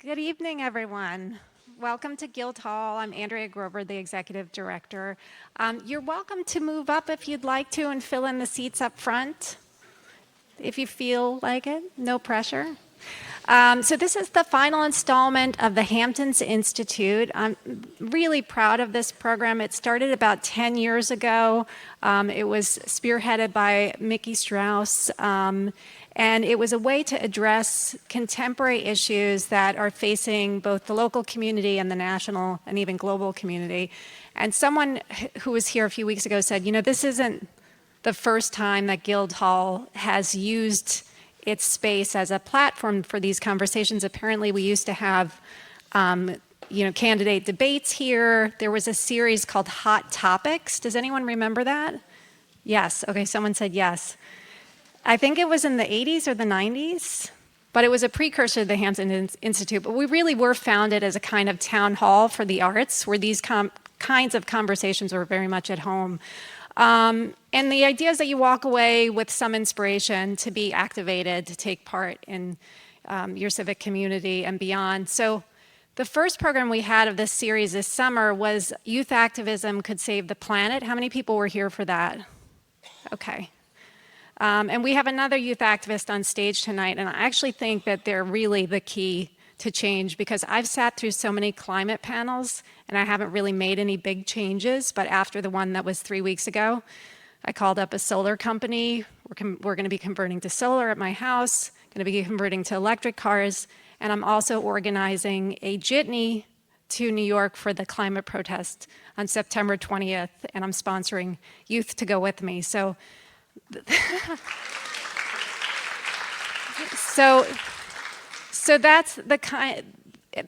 Good evening, everyone. Welcome to Guildhall. I'm Andrea Grover, the Executive Director. You're welcome to move up if you'd like to and fill in the seats up front, if you feel like it, no pressure. So this is the final installment of the Hamptons Institute. I'm really proud of this program. It started about 10 years ago. It was spearheaded by Mickey Strauss. And it was a way to address contemporary issues that are facing both the local community and the national and even global community. And someone who was here a few weeks ago said, you know, this isn't the first time that Guildhall has used its space as a platform for these conversations. Apparently, we used to have candidate debates here. There was a series called Hot Topics. Does anyone remember that? Yes. Okay, someone said yes. I think it was in the 80s or the 90s, but it was a precursor to the Hamptons Institute. But we really were founded as a kind of town hall for the arts, where these kinds of conversations were very much at home. And the idea is that you walk away with some inspiration to be activated, to take part in your civic community and beyond. So the first program we had of this series this summer was Youth Activism Could Save the Planet. How many people were here for that? Okay. And we have another youth activist on stage tonight, and I actually think that they're really the key to change, because I've sat through so many climate panels and I haven't really made any big changes. But after the one that was 3 weeks ago, I called up a solar company. We're going to be converting to solar at my house, going to be converting to electric cars, and I'm also organizing a jitney to New York for the climate protest on September 20th, and I'm sponsoring youth to go with me. So that's the kind.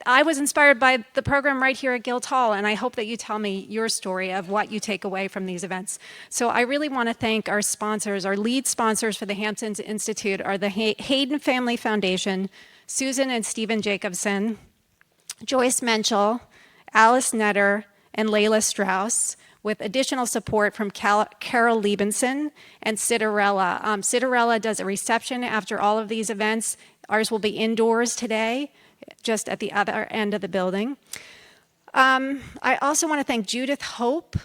I was inspired by the program right here at Guildhall, and I hope that you tell me your story of what you take away from these events. So I really want to thank our sponsors. Our lead sponsors for the Hamptons Institute are the Hayden Family Foundation, Susan and Stephen Jacobson, Joyce Menschel, Alice Netter, and Layla Strauss, with additional support from Carol Liebenson and Citarella. Citarella does a reception after all of these events. Ours will be indoors today, just at the other end of the building. I also want to thank Judith Hope,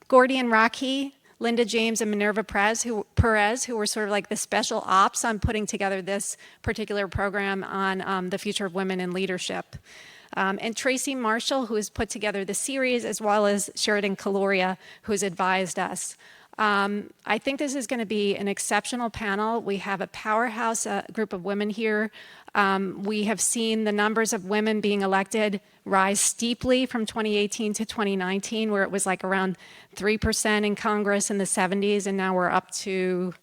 Gordian Rocky, Linda James, and Minerva Perez, who were sort of like the special ops on putting together this particular program on the future of women in leadership. And Tracy Marshall, who has put together the series, as well as Sheraton Kalouria, who has advised us. I think this is going to be an exceptional panel. We have a powerhouse group of women here. We have seen the numbers of women being elected rise steeply from 2018 to 2019, where it was like around 3% in Congress in the 70s, and now we're up to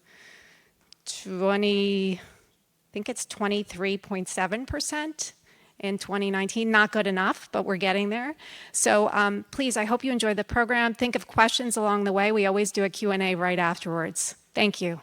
23.7%. In 2019, not good enough, but we're getting there. So please, I hope you enjoy the program. Think of questions along the way. We always do a Q&A right afterwards. Thank you.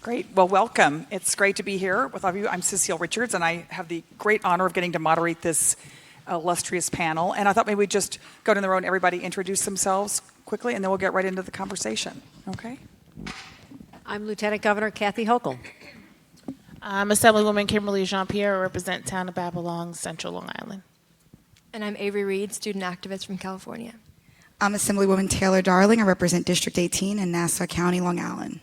Great. Well, welcome. It's great to be here with all of you. I'm Cecile Richards, and I have the great honor of getting to moderate this illustrious panel. And I thought maybe we'd just go down the road and everybody introduce themselves quickly, and then we'll get right into the conversation. Okay? I'm Lieutenant Governor Kathy Hochul. I'm Assemblywoman Kimberly Jean-Pierre. I represent Town of Babylon, Central Long Island. And I'm Avery Reed, student activist from California. I'm Assemblywoman Taylor Darling. I represent District 18 in Nassau County, Long Island.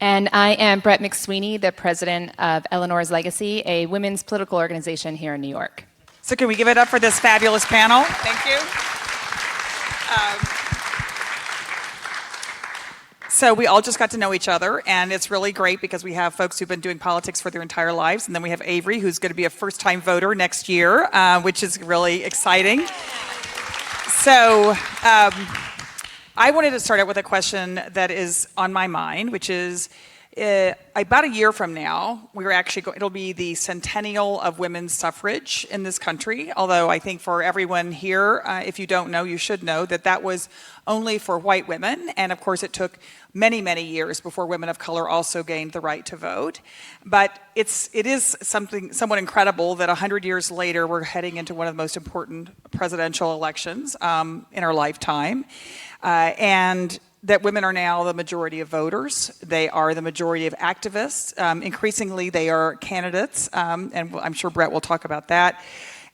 And I am Brette McSweeney, the president of Eleanor's Legacy, a women's political organization here in New York. So can we give it up for this fabulous panel? Thank you. So we all just got to know each other, and it's really great because we have folks who've been doing politics for their entire lives, and then we have Avery, who's going to be a first-time voter next year, which is really exciting. So I wanted to start out with a question that is on my mind, which is, About a year from now, it'll be the centennial of women's suffrage in this country. Although I think for everyone here, if you don't know, you should know that was only for white women. And of course, it took many, many years before women of color also gained the right to vote. But it is something somewhat incredible that 100 years later, we're heading into one of the most important presidential elections in our lifetime. And that women are now the majority of voters. They are the majority of activists. Increasingly, they are candidates, and I'm sure Brette will talk about that.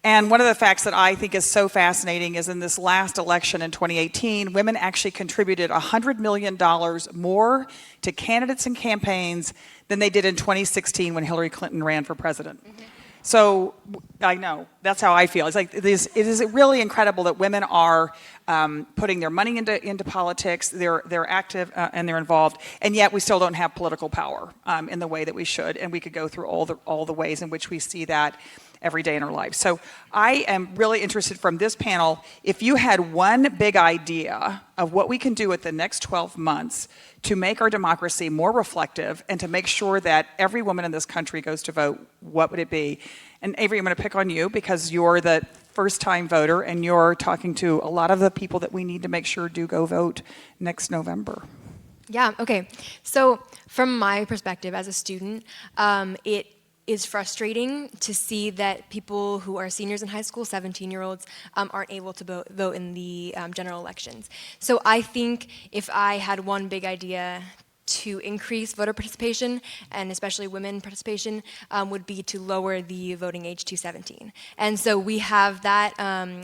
And one of the facts that I think is so fascinating is in this last election in 2018, women actually contributed $100 million more to candidates and campaigns than they did in 2016 when Hillary Clinton ran for president. Mm-hmm. So I know, that's how I feel. It's like it is really incredible that women are putting their money into politics, they're active and they're involved, and yet we still don't have political power in the way that we should, and we could go through all the ways in which we see that every day in our lives. So I am really interested from this panel, if you had one big idea of what we can do with the next 12 months to make our democracy more reflective and to make sure that every woman in this country goes to vote, what would it be? And Avery, I'm going to pick on you because you're the first-time voter and you're talking to a lot of the people that we need to make sure do go vote next November. Yeah, okay. So from my perspective as a student, it is frustrating to see that people who are seniors in high school, 17-year-olds, aren't able to vote in the general elections. So I think if I had one big idea to increase voter participation, and especially women participation, would be to lower the voting age to 17. And so we have that,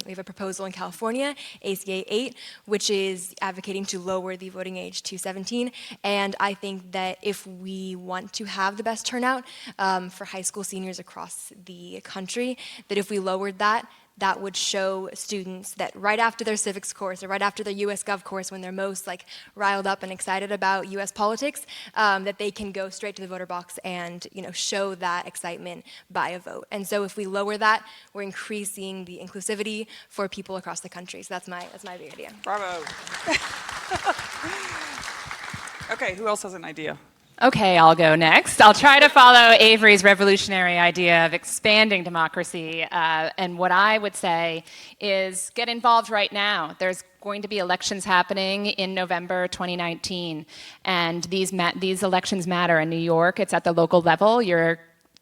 we have a proposal in California, ACA 8, which is advocating to lower the voting age to 17. And I think that if we want to have the best turnout for high school seniors across the country, that if we lowered that, that would show students that right after their civics course or right after their US Gov course, when they're most riled up and excited about US politics, that they can go straight to the voter box and show that excitement by a vote. And so if we lower that, we're increasing the inclusivity for people across the country. So that's my big idea. Bravo. Okay, who else has an idea? Okay, I'll go next. I'll try to follow Avery's revolutionary idea of expanding democracy. And what I would say is get involved right now. There's going to be elections happening in November 2019. And these elections matter in New York. It's at the local level. Your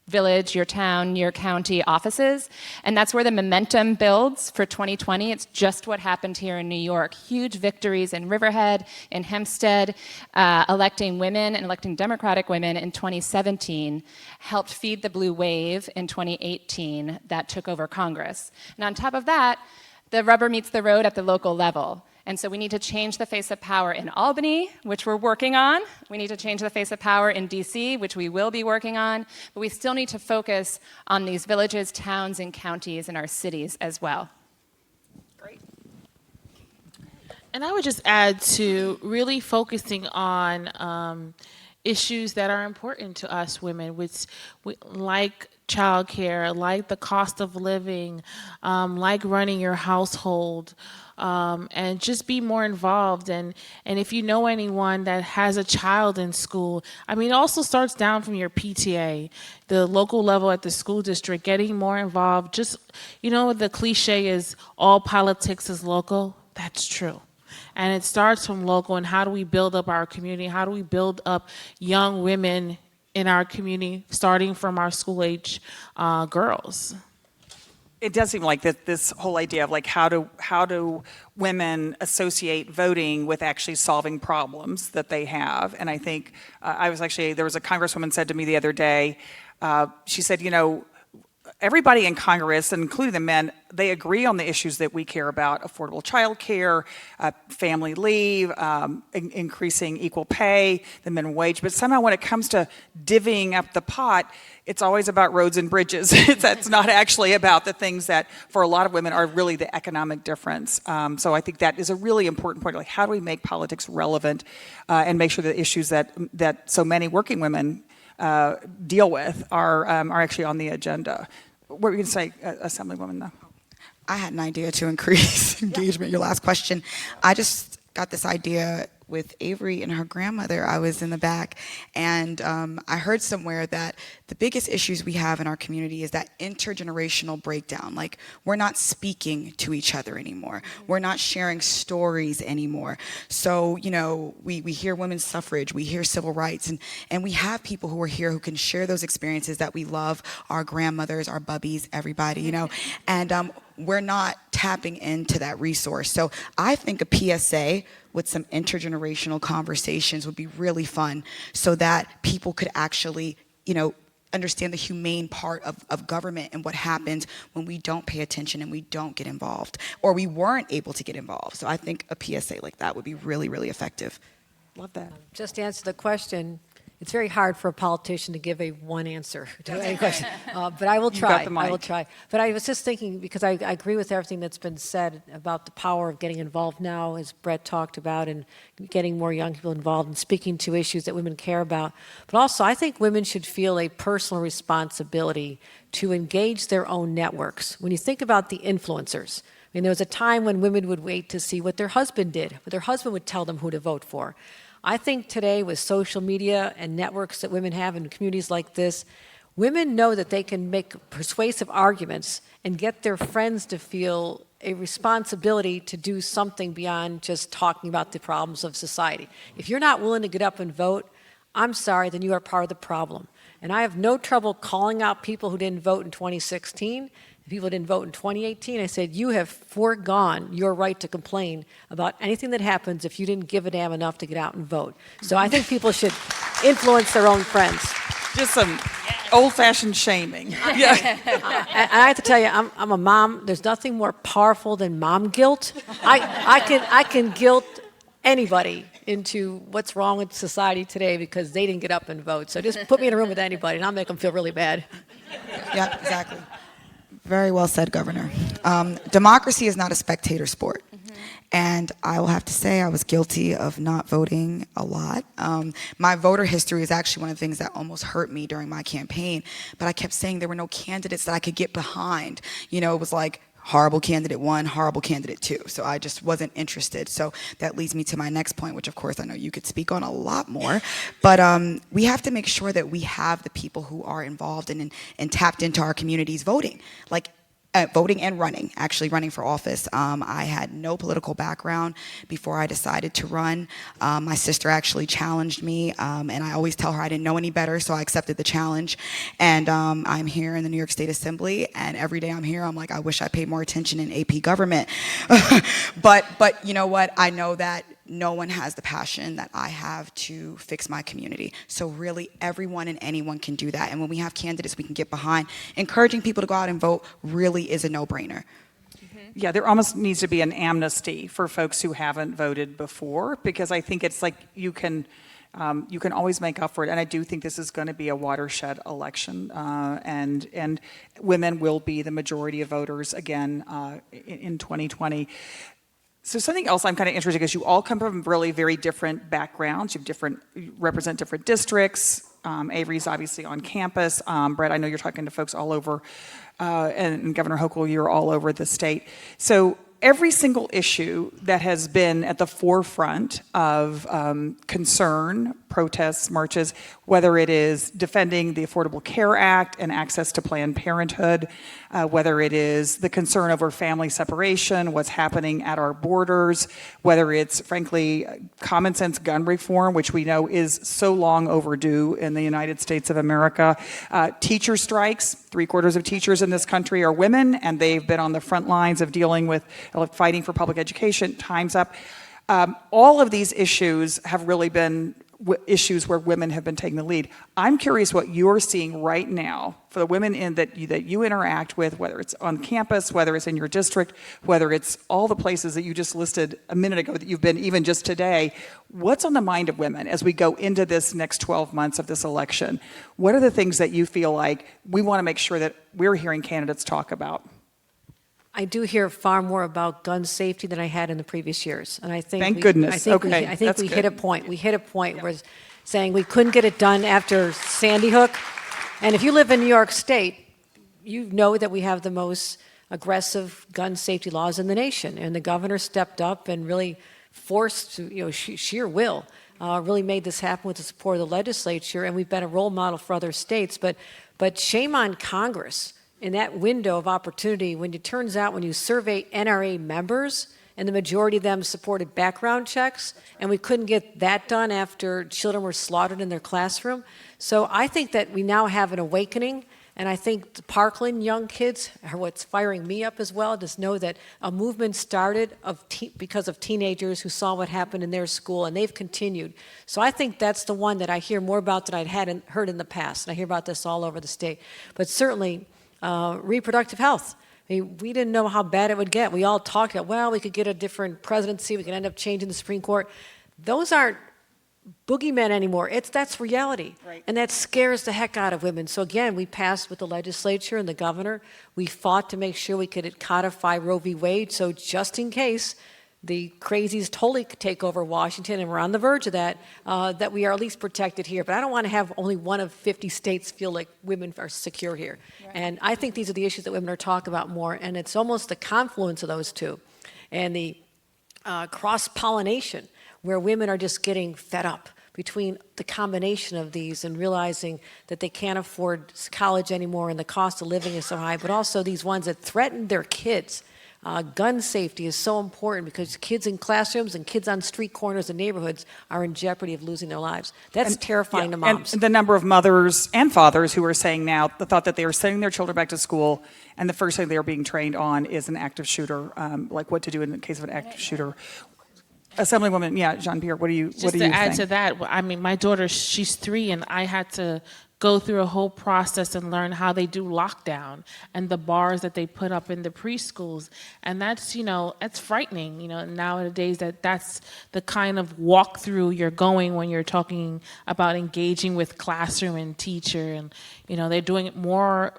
village, your town, your county offices. And that's where the momentum builds for 2020. It's just what happened here in New York. Huge victories in Riverhead, in Hempstead, electing women and electing Democratic women in 2017 helped feed the blue wave in 2018 that took over Congress. And on top of that, the rubber meets the road at the local level. And so we need to change the face of power in Albany, which we're working on. We need to change the face of power in DC, which we will be working on. But we still need to focus on these villages, towns, and counties in our cities as well. Great. And I would just add to really focusing on issues that are important to us women, like childcare, like the cost of living, like running your household, and just be more involved. And if you know anyone that has a child in school, it also starts down from your PTA, the local level at the school district, getting more involved. Just, the cliche is all politics is local. That's true. And it starts from local, and how do we build up our community? How do we build up young women in our community, starting from our school-age girls? It does seem like that this whole idea of how do women associate voting with actually solving problems that they have. And I think there was a congresswoman said to me the other day, she said, everybody in Congress, including the men, they agree on the issues that we care about: affordable child care, family leave, increasing equal pay, the minimum wage. But somehow when it comes to divvying up the pot, it's always about roads and bridges. That's not actually about the things that, for a lot of women, are really the economic difference. So I think that is a really important point. How do we make politics relevant and make sure the issues that so many working women deal with are actually on the agenda? What were you going to say, Assemblywoman, though? I had an idea to increase engagement, your last question. I just got this idea with Avery and her grandmother. I was in the back, and I heard somewhere that the biggest issues we have in our community is that intergenerational breakdown. Like, we're not speaking to each other anymore. We're not sharing stories anymore. So, you know, we hear women's suffrage, we hear civil rights, and we have people who are here who can share those experiences that we love, our grandmothers, our bubbies, everybody, you know, and we're not tapping into that resource. So I think a PSA with some intergenerational conversations would be really fun, so that people could actually, you know, understand the humane part of government and what happens when we don't pay attention and we don't get involved, or we weren't able to get involved. So I think a PSA like that would be really, really effective. Love that. Just to answer the question, it's very hard for a politician to give a one answer to any question, but I will try. the I will mic. try. But I was just thinking, because I agree with everything that's been said about the power of getting involved now, as Brette talked about, and getting more young people involved and speaking to issues that women care about. But also, I think women should feel a personal responsibility to engage their own networks. When you think about the influencers, I mean, there was a time when women would wait to see what their husband did, what their husband would tell them who to vote for. I think today, with social media and networks that women have in communities like this, women know that they can make persuasive arguments and get their friends to feel a responsibility to do something beyond just talking about the problems of society. If you're not willing to get up and vote, I'm sorry, then you are part of the problem. And I have no trouble calling out people who didn't vote in 2016. People didn't vote in 2018. I said, you have foregone your right to complain about anything that happens if you didn't give a damn enough to get out and vote. So I think people should influence their own friends. Just some old-fashioned shaming. Yeah. And I have to tell you, I'm a mom. There's nothing more powerful than mom guilt. I can guilt anybody into what's wrong with society today because they didn't get up and vote. So just put me in a room with anybody, and I'll make them feel really bad. Yeah, exactly. Very well said, Governor. Democracy is not a spectator sport. And I will have to say I was guilty of not voting a lot. My voter history is actually one of the things that almost hurt me during my campaign. But I kept saying there were no candidates that I could get behind. You know, it was like, horrible candidate 1, horrible candidate 2. So I just wasn't interested. So that leads me to my next point, which of course I know you could speak on a lot more. But we have to make sure that we have the people who are involved and tapped into our communities voting. Like, voting and running, actually running for office. I had no political background before I decided to run. My sister actually challenged me, and I always tell her I didn't know any better, so I accepted the challenge. And I'm here in the New York State Assembly, and every day I'm here, I'm like, I wish I paid more attention in AP government. but you know what? I know that no one has the passion that I have to fix my community. So really, everyone and anyone can do that. And when we have candidates we can get behind, encouraging people to go out and vote really is a no-brainer. Yeah, there almost needs to be an amnesty for folks who haven't voted before, because I think it's like you can always make up for it. And I do think this is going to be a watershed election, and women will be the majority of voters again in 2020. So something else I'm kind of interested in, because you all come from really very different backgrounds. You represent different districts. Avery's obviously on campus. Brette, I know you're talking to folks all over, and Governor Hochul, you're all over the state. So every single issue that has been at the forefront of concern, protests, marches, whether it is defending the Affordable Care Act and access to Planned Parenthood, whether it is the concern over family separation, what's happening at our borders, whether it's, frankly, common sense gun reform, which we know is so long overdue in the United States of America, teacher strikes. 3/4 of teachers in this country are women, and they've been on the front lines of dealing with fighting for public education. Time's up. All of these issues have really been issues where women have been taking the lead. I'm curious what you're seeing right now for the women that you interact with, whether it's on campus, whether it's in your district, whether it's all the places that you just listed a minute ago that you've been even just today. What's on the mind of women as we go into this next 12 months of this election? What are the things that you feel like we want to make sure that we're hearing candidates talk about? I do hear far more about gun safety than I had in the previous years, and I think Thank goodness. I think That's we good. hit a point. We hit a point where saying we couldn't get it done after Sandy Hook, and if you live in New York State, you know that we have the most aggressive gun safety laws in the nation, and the governor stepped up and really force to, sheer will, really made this happen with the support of the legislature, and we've been a role model for other states. But shame on Congress in that window of opportunity when it turns out when you survey NRA members, and the majority of them supported background checks, and we couldn't get that done after children were slaughtered in their classroom. So I think that we now have an awakening, and I think the Parkland young kids are what's firing me up as well. Just know that a movement started because of teenagers who saw what happened in their school, and they've continued. So I think that's the one that I hear more about than I'd heard in the past, and I hear about this all over the state. But certainly, reproductive health. I mean, we didn't know how bad it would get. We all talked about, well, we could get a different presidency, we could end up changing the Supreme Court. Those aren't boogeymen anymore. That's reality. Right. And that scares the heck out of women. So again, we passed with the legislature and the governor. We fought to make sure we could codify Roe v. Wade, so just in case the crazies totally take over Washington, and we're on the verge of that, that we are at least protected here. But I don't want to have only one of 50 states feel like women are secure here. Right. And I think these are the issues that women are talking about more, and it's almost the confluence of those two. And the cross-pollination, where women are just getting fed up between the combination of these and realizing that they can't afford college anymore and the cost of living is so high, but also these ones that threaten their kids. Gun safety is so important because kids in classrooms and kids on street corners and neighborhoods are in jeopardy of losing their lives. That's terrifying to moms. And the number of mothers and fathers who are saying now the thought that they are sending their children back to school and the first thing they are being trained on is an active shooter, like what to do in the case of an active shooter. Assemblywoman, Jean-Pierre, what do you think? Just to add to that, I mean, my daughter, she's 3, and I had to go through a whole process and learn how they do lockdown and the bars that they put up in the preschools. And that's, it's frightening, nowadays that's the kind of walkthrough you're going when you're talking about engaging with classroom and teacher. And, they're doing it more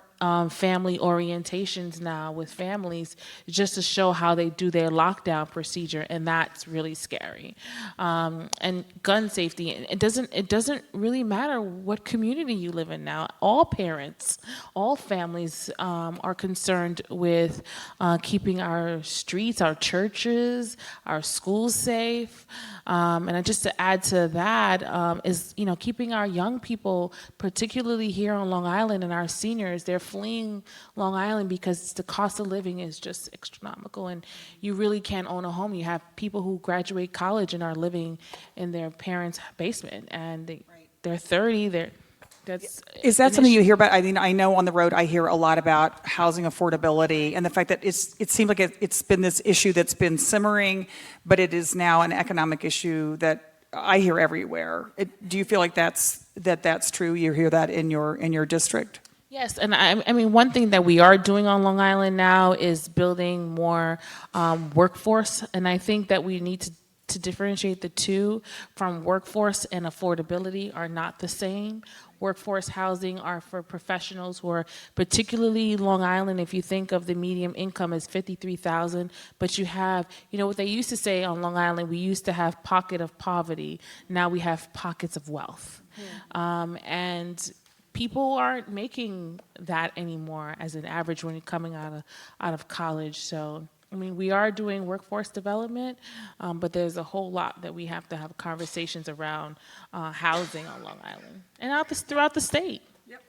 family orientations now with families just to show how they do their lockdown procedure, and that's really scary. And gun safety, it doesn't really matter what community you live in now. All parents, all families are concerned with keeping our streets, our churches, our schools safe. And just to add to that is, keeping our young people, particularly here on Long Island, and our seniors, they're fleeing Long Island because the cost of living is just astronomical, and you really can't own a home. You have people who graduate college and are living in their parents' basement, and they're 30. Is that something you hear about? I mean, I know on the road I hear a lot about housing affordability and the fact that it seems like it's been this issue that's been simmering, but it is now an economic issue that I hear everywhere. Do you feel like that's true? You hear that in your district? Yes, and I mean, one thing that we are doing on Long Island now is building more workforce, and I think that we need to differentiate the two from workforce and affordability are not the same. Workforce housing are for professionals who are particularly Long Island. If you think of the median income as $53,000, but you have, what they used to say on Long Island, we used to have pocket of poverty. Now we have pockets of wealth. And people aren't making that anymore as an average when you're coming out of college. So, I mean, we are doing workforce development, but there's a whole lot that we have to have conversations around housing on Long Island and throughout the state. Yep.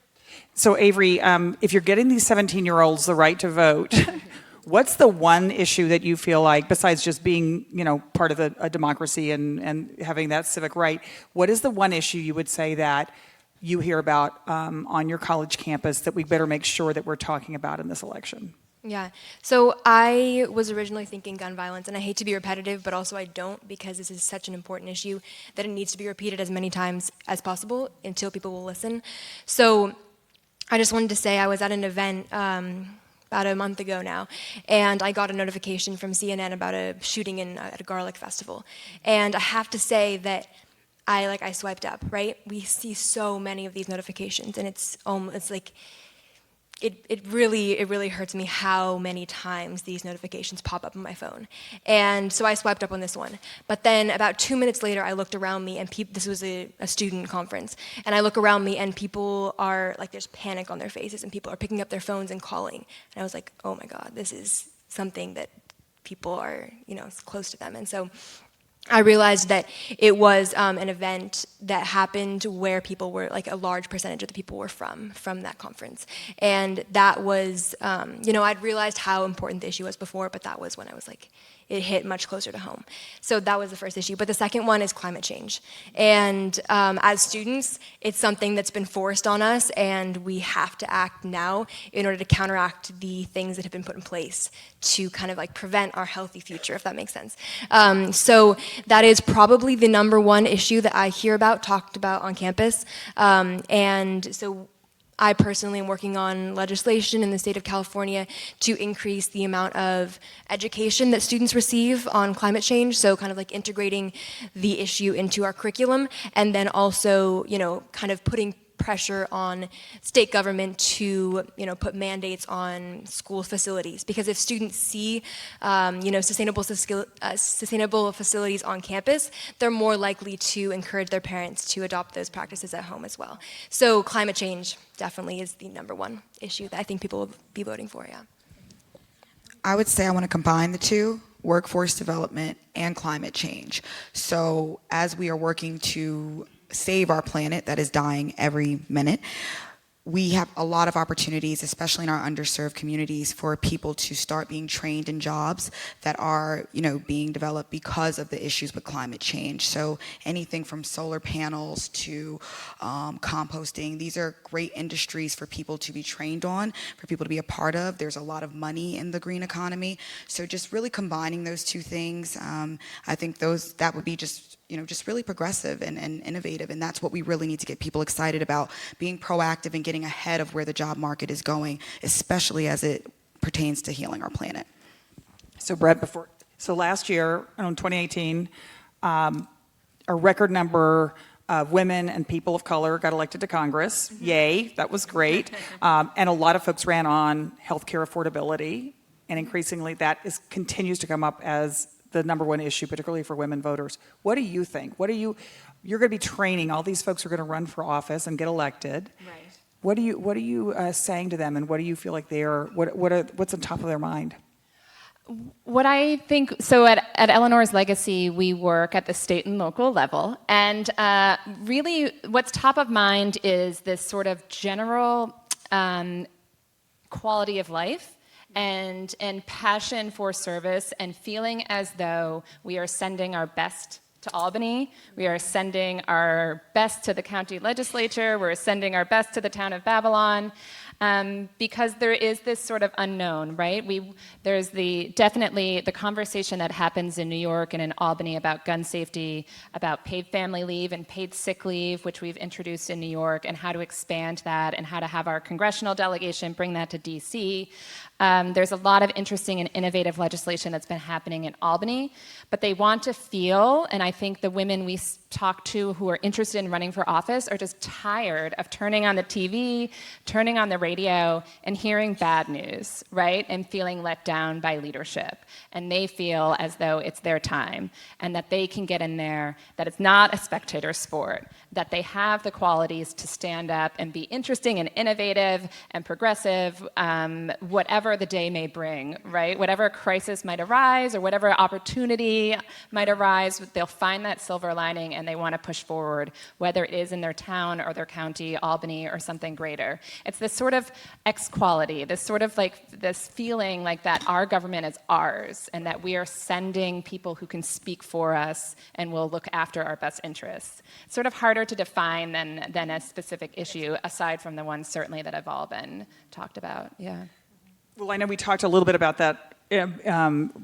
So, Avery, if you're getting these 17-year-olds the right to vote, what's the one issue that you feel like, besides just being, part of a democracy and having that civic right, what is the one issue you would say that you hear about on your college campus that we better make sure that we're talking about in this election? Yeah, so I was originally thinking gun violence, and I hate to be repetitive, but also I don't, because this is such an important issue that it needs to be repeated as many times as possible until people will listen. So I just wanted to say I was at an event about a month ago now, and I got a notification from CNN about a shooting at a garlic festival. And I have to say that I swiped up, right? We see so many of these notifications, and it's like, it really hurts me how many times these notifications pop up on my phone. And so I swiped up on this one. But then about 2 minutes later, I looked around me, and this was a student conference, and I look around me, and people are, there's panic on their faces, and people are picking up their phones and calling. And I was like, oh my God, this is something that people are, close to them. And so I realized that it was an event that happened where people were, like a large percentage of the people were from that conference. And that was, I'd realized how important the issue was before, but that was when I was like, it hit much closer to home. So that was the first issue. But the second one is climate change. And as students, it's something that's been forced on us, and we have to act now in order to counteract the things that have been put in place to kind of like prevent our healthy future, if that makes sense. So that is probably the number one issue that I hear about, talked about on campus. And so I personally am working on legislation in the state of California to increase the amount of education that students receive on climate change, so kind of like integrating the issue into our curriculum, and then also, kind of putting pressure on state government to, put mandates on school facilities. Because if students see, sustainable facilities on campus, they're more likely to encourage their parents to adopt those practices at home as well. So climate change definitely is the number one issue that I think people will be voting for, yeah. I would say I want to combine the two, workforce development and climate change. So as we are working to save our planet that is dying every minute, we have a lot of opportunities, especially in our underserved communities, for people to start being trained in jobs that are, being developed because of the issues with climate change. So anything from solar panels to composting, these are great industries for people to be trained on, for people to be a part of. There's a lot of money in the green economy. So just really combining those two things, I think that would be just really progressive and innovative. And that's what we really need to get people excited about, being proactive and getting ahead of where the job market is going, especially as it pertains to healing our planet. So Brette, last year, in 2018, a record number of women and people of color got elected to Congress. Mm-hmm. Yay, that was great. And a lot of folks ran on healthcare affordability, and increasingly that continues to come up as the number one issue, particularly for women voters. What do you think? You're going to be training all these folks who are going to run for office and get elected. Right. What are you saying to them, and what do you feel like what's on top of their mind? What I think, so at Eleanor's Legacy, we work at the state and local level, and really what's top of mind is this sort of general quality of life and passion for service, and feeling as though we are sending our best to Albany, we are sending our best to the county legislature, we're sending our best to the town of Babylon, because there is this sort of unknown, right? There's definitely the conversation that happens in New York and in Albany about gun safety, about paid family leave and paid sick leave, which we've introduced in New York, and how to expand that, and how to have our congressional delegation bring that to DC. There's a lot of interesting and innovative legislation that's been happening in Albany, but they want to feel, and I think the women we talk to who are interested in running for office are just tired of turning on the TV, turning on the radio, and hearing bad news, right? And feeling let down by leadership. And they feel as though it's their time, and that they can get in there, that it's not a spectator sport, that they have the qualities to stand up and be interesting and innovative and progressive, whatever the day may bring, right? Whatever crisis might arise or whatever opportunity might arise, they'll find that silver lining and they want to push forward, whether it is in their town or their county, Albany, or something greater. It's this sort of X-quality, this sort of like this feeling like that our government is ours and that we are sending people who can speak for us and will look after our best interests. It's sort of harder to define than a specific issue, aside from the ones certainly that have all been talked about. Yeah. Well, I know we talked a little bit about that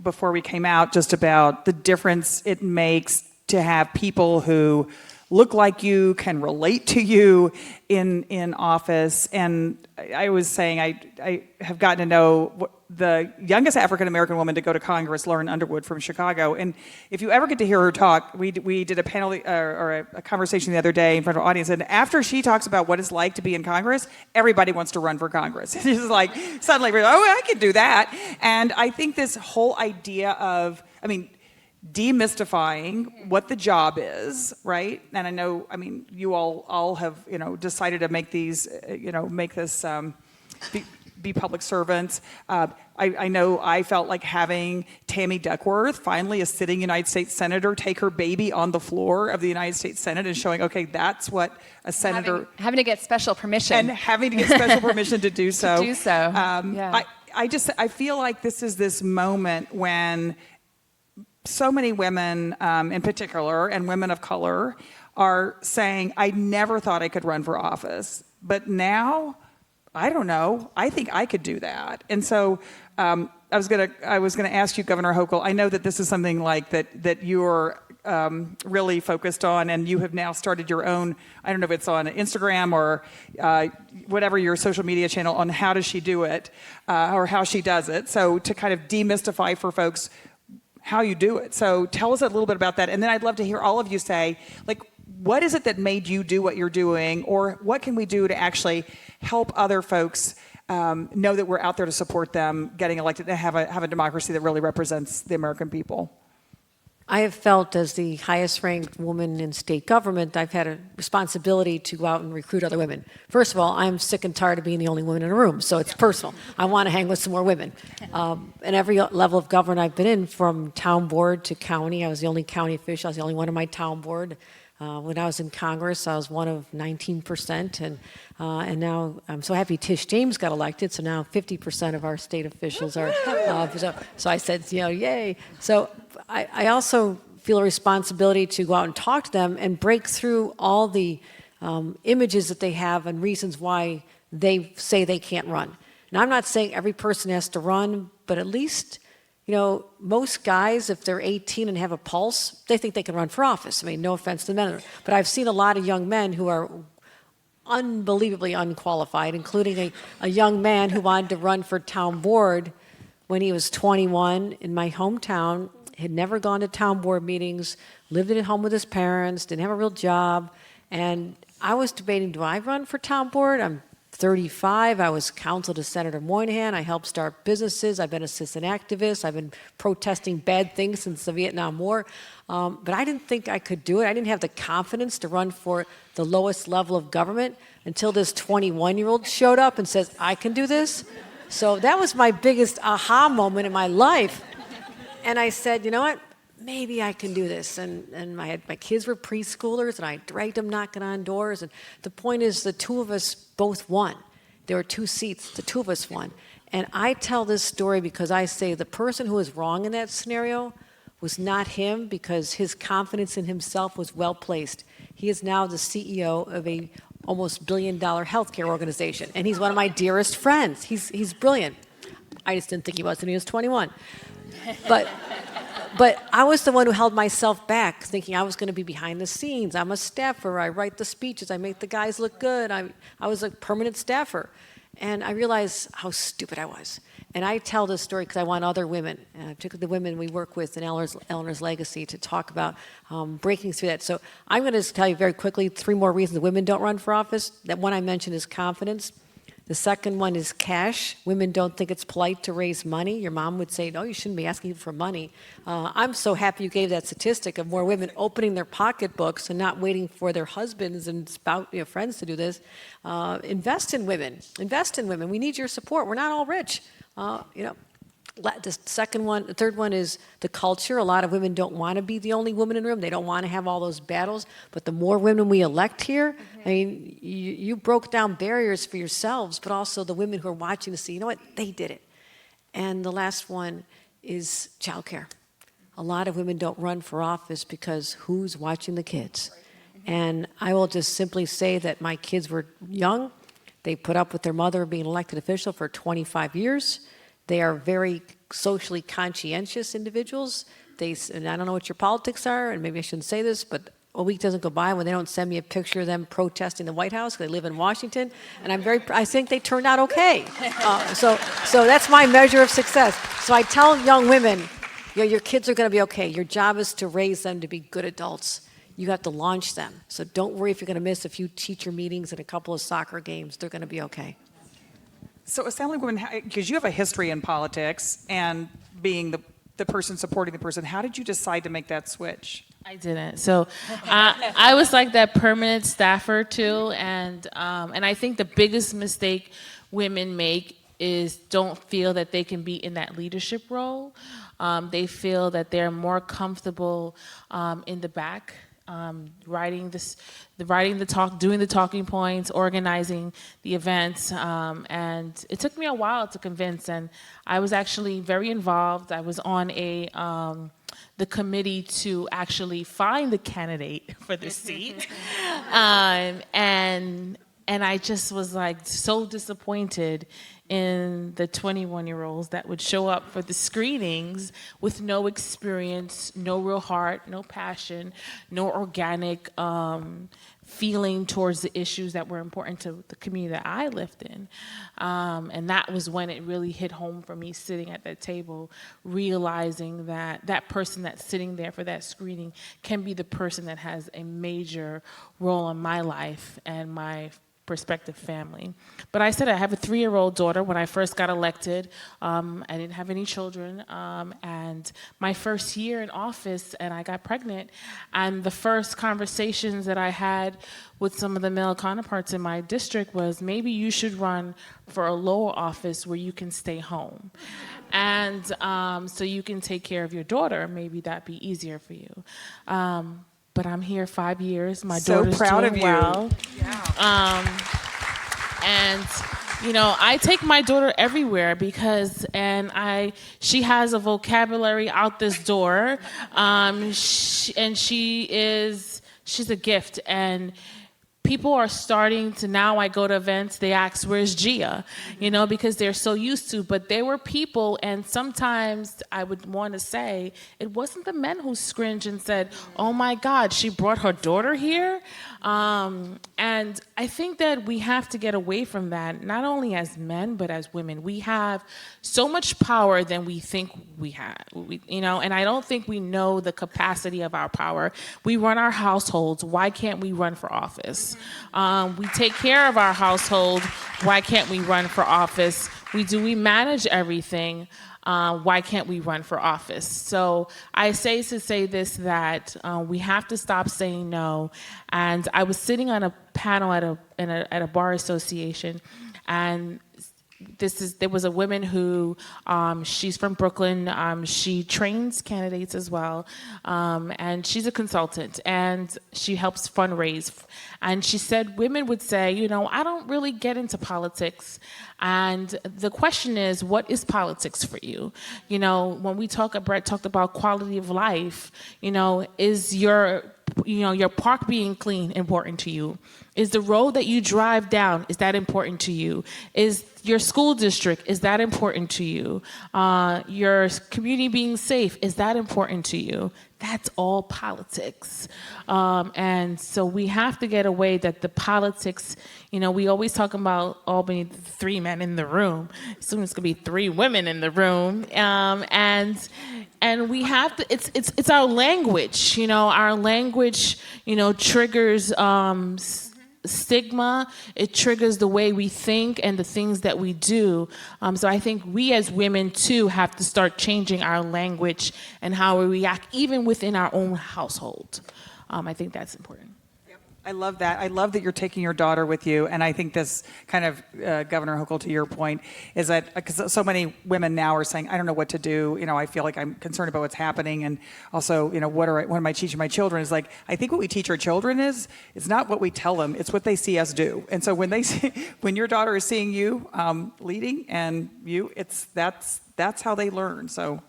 before we came out, just about the difference it makes to have people who look like you, can relate to you in office. And I was saying I have gotten to know the youngest African-American woman to go to Congress, Lauren Underwood from Chicago. And if you ever get to hear her talk, we did a panel or a conversation the other day in front of an audience. And after she talks about what it's like to be in Congress, everybody wants to run for Congress. It's just like suddenly, oh, I can do that. And I think this whole idea of, demystifying what the job is, right? And I know, you all have, decided to make these, make this be public servants. I know I felt like having Tammy Duckworth, finally a sitting United States Senator, take her baby on the floor of the United States Senate and showing, okay, that's what a senator... Having to get special permission. And having to get special permission to do so. To do so, yeah. I feel like this is this moment when so many women in particular, and women of color, are saying, I never thought I could run for office, but now, I don't know, I think I could do that. And so I was gonna ask you, Governor Hochul, I know that this is something like that you're really focused on, and you have now started your own, I don't know if it's on Instagram or whatever your social media channel, on how does she do it, or how she does it. So to kind of demystify for folks how you do it. So tell us a little bit about that. And then I'd love to hear all of you say, like, what is it that made you do what you're doing, or what can we do to actually help other folks know that we're out there to support them getting elected and have a democracy that really represents the American people? I have felt, as the highest ranked woman in state government, I've had a responsibility to go out and recruit other women. First of all, I'm sick and tired of being the only woman in a room, so it's personal. I want to hang with some more women. And every level of government I've been in, from town board to county, I was the only county official, I was the only one on my town board. When I was in Congress, I was one of 19%, and now I'm so happy Tish James got elected, so now 50% of our state officials are, so I said, yay. So I also feel a responsibility to go out and talk to them and break through all the images that they have and reasons why they say they can't run. Now, I'm not saying every person has to run, but at least, most guys, if they're 18 and have a pulse, they think they can run for office. I mean, no offense to men, but I've seen a lot of young men who are unbelievably unqualified, including a young man who wanted to run for town board when he was 21 in my hometown, had never gone to town board meetings, lived at home with his parents, didn't have a real job, and I was debating, do I run for town board? I'm 35. I was counsel to Senator Moynihan. I helped start businesses. I've been a citizen activist. I've been protesting bad things since the Vietnam War. But I didn't think I could do it. I didn't have the confidence to run for the lowest level of government until this 21-year-old showed up and says, I can do this. So that was my biggest aha moment in my life. And I said, you know what? Maybe I can do this. And my kids were preschoolers, and I dragged them knocking on doors. And the point is, the two of us both won. There were 2 seats. The two of us won. And I tell this story because I say the person who was wrong in that scenario was not him, because his confidence in himself was well placed. He is now the CEO of a almost $1 billion healthcare organization, and he's one of my dearest friends. He's brilliant. I just didn't think he was when he was 21. But I was the one who held myself back, thinking I was going to be behind the scenes. I'm a staffer. I write the speeches. I make the guys look good. I was a permanent staffer. And I realized how stupid I was. And I tell this story because I want other women, particularly the women we work with in Eleanor's Legacy, to talk about breaking through that. So I'm going to tell you very quickly 3 more reasons that women don't run for office. That one I mentioned is confidence. The second one is cash. Women don't think it's polite to raise money. Your mom would say, no, you shouldn't be asking for money. I'm so happy you gave that statistic of more women opening their pocketbooks and not waiting for their husbands and friends to do this. Invest in women. Invest in women. We need your support. We're not all rich. The third one is the culture. A lot of women don't want to be the only woman in the room. They don't want to have all those battles. But the more women we elect here, I mean, you broke down barriers for yourselves, but also the women who are watching to see, you know what, they did it. And the last one is childcare. A lot of women don't run for office because who's watching the kids? And I will just simply say that my kids were young. They put up with their mother being an elected official for 25 years. They are very socially conscientious individuals. And I don't know what your politics are, and maybe I shouldn't say this, but a week doesn't go by when they don't send me a picture of them protesting the White House, because they live in Washington, and I think they turned out okay. So that's my measure of success. So I tell young women, your kids are going to be okay. Your job is to raise them to be good adults. You have to launch them. So don't worry if you're going to miss a few teacher meetings and a couple of soccer games. They're going to be okay. So Assemblywoman, because you have a history in politics and being the person supporting the person, how did you decide to make that switch? I didn't. So I was like that permanent staffer too, and I think the biggest mistake women make don't feel that they can be in that leadership role. They feel that they're more comfortable in the back, doing the talking points, organizing the events, and it took me a while to convince. And I was actually very involved. I was on the committee to actually find the candidate for the seat, and I just was like so disappointed in the 21-year-olds that would show up for the screenings with no experience, no real heart, no passion, no organic feeling towards the issues that were important to the community that I lived in. And that was when it really hit home for me, sitting at that table, realizing that that person that's sitting there for that screening can be the person that has a major role in my life and my prospective family. But I said I have a 3-year-old daughter. When I first got elected, I didn't have any children, and my first year in office, and I got pregnant, and the first conversations that I had with some of the male counterparts in my district was, maybe you should run for a lower office where you can stay home, and so you can take care of your daughter. Maybe that'd be easier for you. But I'm here 5 years. My daughter's proud doing of you. well. Yeah. And I take my daughter everywhere because, she has a vocabulary out this door, she's a gift, and people are starting to, now I go to events, they ask, where's Gia? Because they're so used to, but there were people, and sometimes I would want to say, it wasn't the men who scringed and said, oh my God, she brought her daughter here? And I think that we have to get away from that, not only as men, but as women. We have so much power than we think we have, and I don't think we know the capacity of our power. We run our households. Why can't we run for office? We take care of our household. Why can't we run for office? We manage everything. Why can't we run for office? So I say to say this, that we have to stop saying no. And I was sitting on a panel at a bar association, and there was a woman who, she's from Brooklyn. She trains candidates as well, and she's a consultant, and she helps fundraise. And she said women would say, I don't really get into politics. And the question is, what is politics for you? When we Brette talked about quality of life, is your park being clean important to you? Is the road that you drive down, is that important to you? Is your school district, is that important to you? Your community being safe, is that important to you? That's all politics. And so we have to get away that the politics, we always talk about Albany, 3 men in the room. Soon it's gonna be 3 women in the room. And we have to, it's our language, our language, triggers stigma, it triggers the way we think and the things that we do. So I think we as women too have to start changing our language and how we react, even within our own household. I think that's important. I love that. I love that you're taking your daughter with you. And I think this kind of, Governor Hochul, to your point, is that because so many women now are saying, I don't know what to do. I feel like I'm concerned about what's happening. And also, what am I teaching my children? Is like, I think what we teach our children it's not what we tell them, it's what they see us do. And so when your daughter is seeing you leading and that's how they learn. So.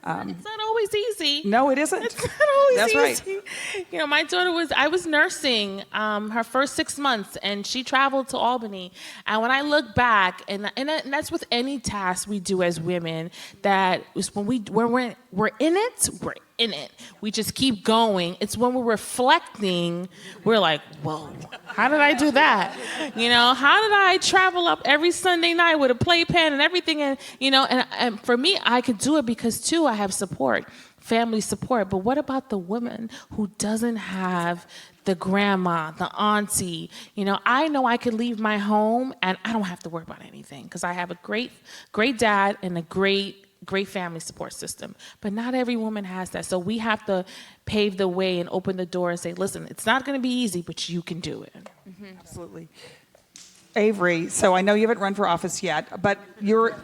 It's not always easy. No, it isn't. It's not always That's easy. right. My daughter I was nursing her first 6 months, and she traveled to Albany. And when I look back, and that's with any task we do as women, that is when we're in it, we're in it. We just keep going. It's when we're reflecting, we're like, whoa, how did I do that? How did I travel up every Sunday night with a playpen and everything? And for me, I could do it because, too, I have support, family support. But what about the woman who doesn't have the grandma, the auntie? I know I could leave my home and I don't have to worry about anything because I have a great, great dad and a great family support system. But not every woman has that. So we have to pave the way and open the door and say, listen, it's not going to be easy, but you can do it. Mm-hmm. Absolutely. Avery, so I know you haven't run for office yet, but you're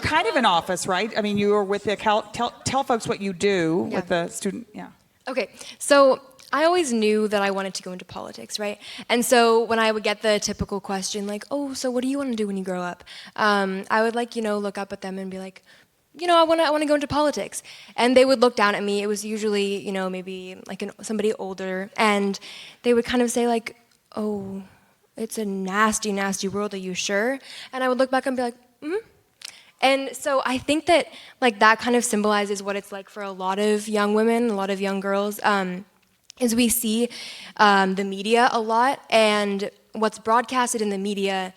kind of in office, right? I mean, you are with the tell folks what you do with the student. Yeah. Okay, so I always knew that I wanted to go into politics, right? And so when I would get the typical question like, "Oh, so what do you want to do when you grow up?" I would look up at them and be like, I want to go into politics. And they would look down at me. It was usually, maybe like somebody older, and they would kind of say like, "Oh, it's a nasty, nasty world. Are you sure?" And I would look back and be like, "Mm-hmm." And so I think that that kind of symbolizes what it's like for a lot of young women, a lot of young girls, is we see the media a lot, and what's broadcasted in the media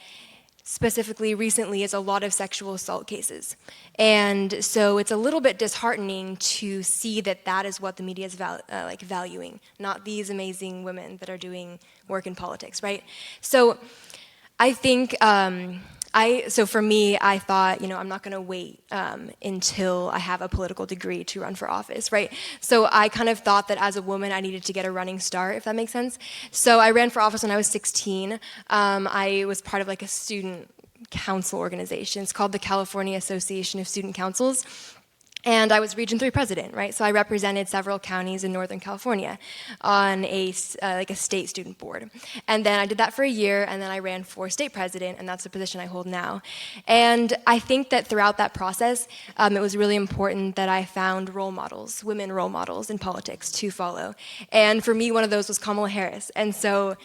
specifically recently is a lot of sexual assault cases. And so it's a little bit disheartening to see that is what the media is valuing, not these amazing women that are doing work in politics, right? So I think, so for me, I thought, I'm not going to wait until I have a political degree to run for office, right? So I kind of thought that as a woman, I needed to get a running start, if that makes sense. So I ran for office when I was 16. I was part of a student council organization. It's called the California Association of Student Councils. And I was Region 3 president, right? So I represented several counties in Northern California on a state student board. And then I did that for a year, and then I ran for state president, and that's the position I hold now. And I think that throughout that process, it was really important that I found role models, women role models in politics to follow. And for me, one of those was Kamala Harris. And so,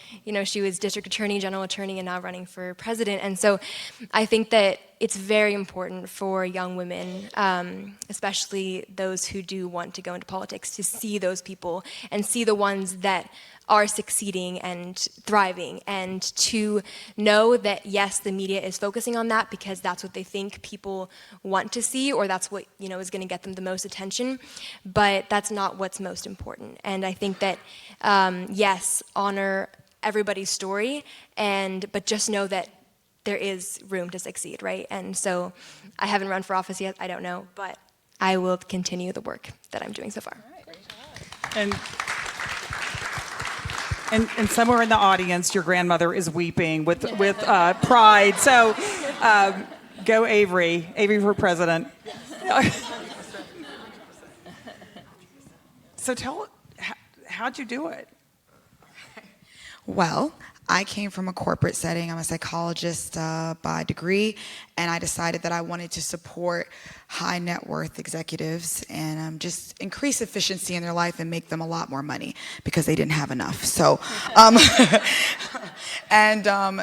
she was district attorney, general attorney, and now running for president. And so I think that it's very important for young women, especially those who do want to go into politics, to see those people and see the ones that are succeeding and thriving, and to know that, yes, the media is focusing on that because that's what they think people want to see, or that's what is going to get them the most attention, but that's not what's most important. And I think that, yes, honor everybody's story, but just know that there is room to succeed, right? And so I haven't run for office yet, I don't know, but I will continue the work that I'm doing so far. And somewhere in the audience, your grandmother is weeping with pride. So go Avery for president. So how'd you do it? Well, I came from a corporate setting. I'm a psychologist by degree, and I decided that I wanted to support high net worth executives and just increase efficiency in their life and make them a lot more money because they didn't have enough. So,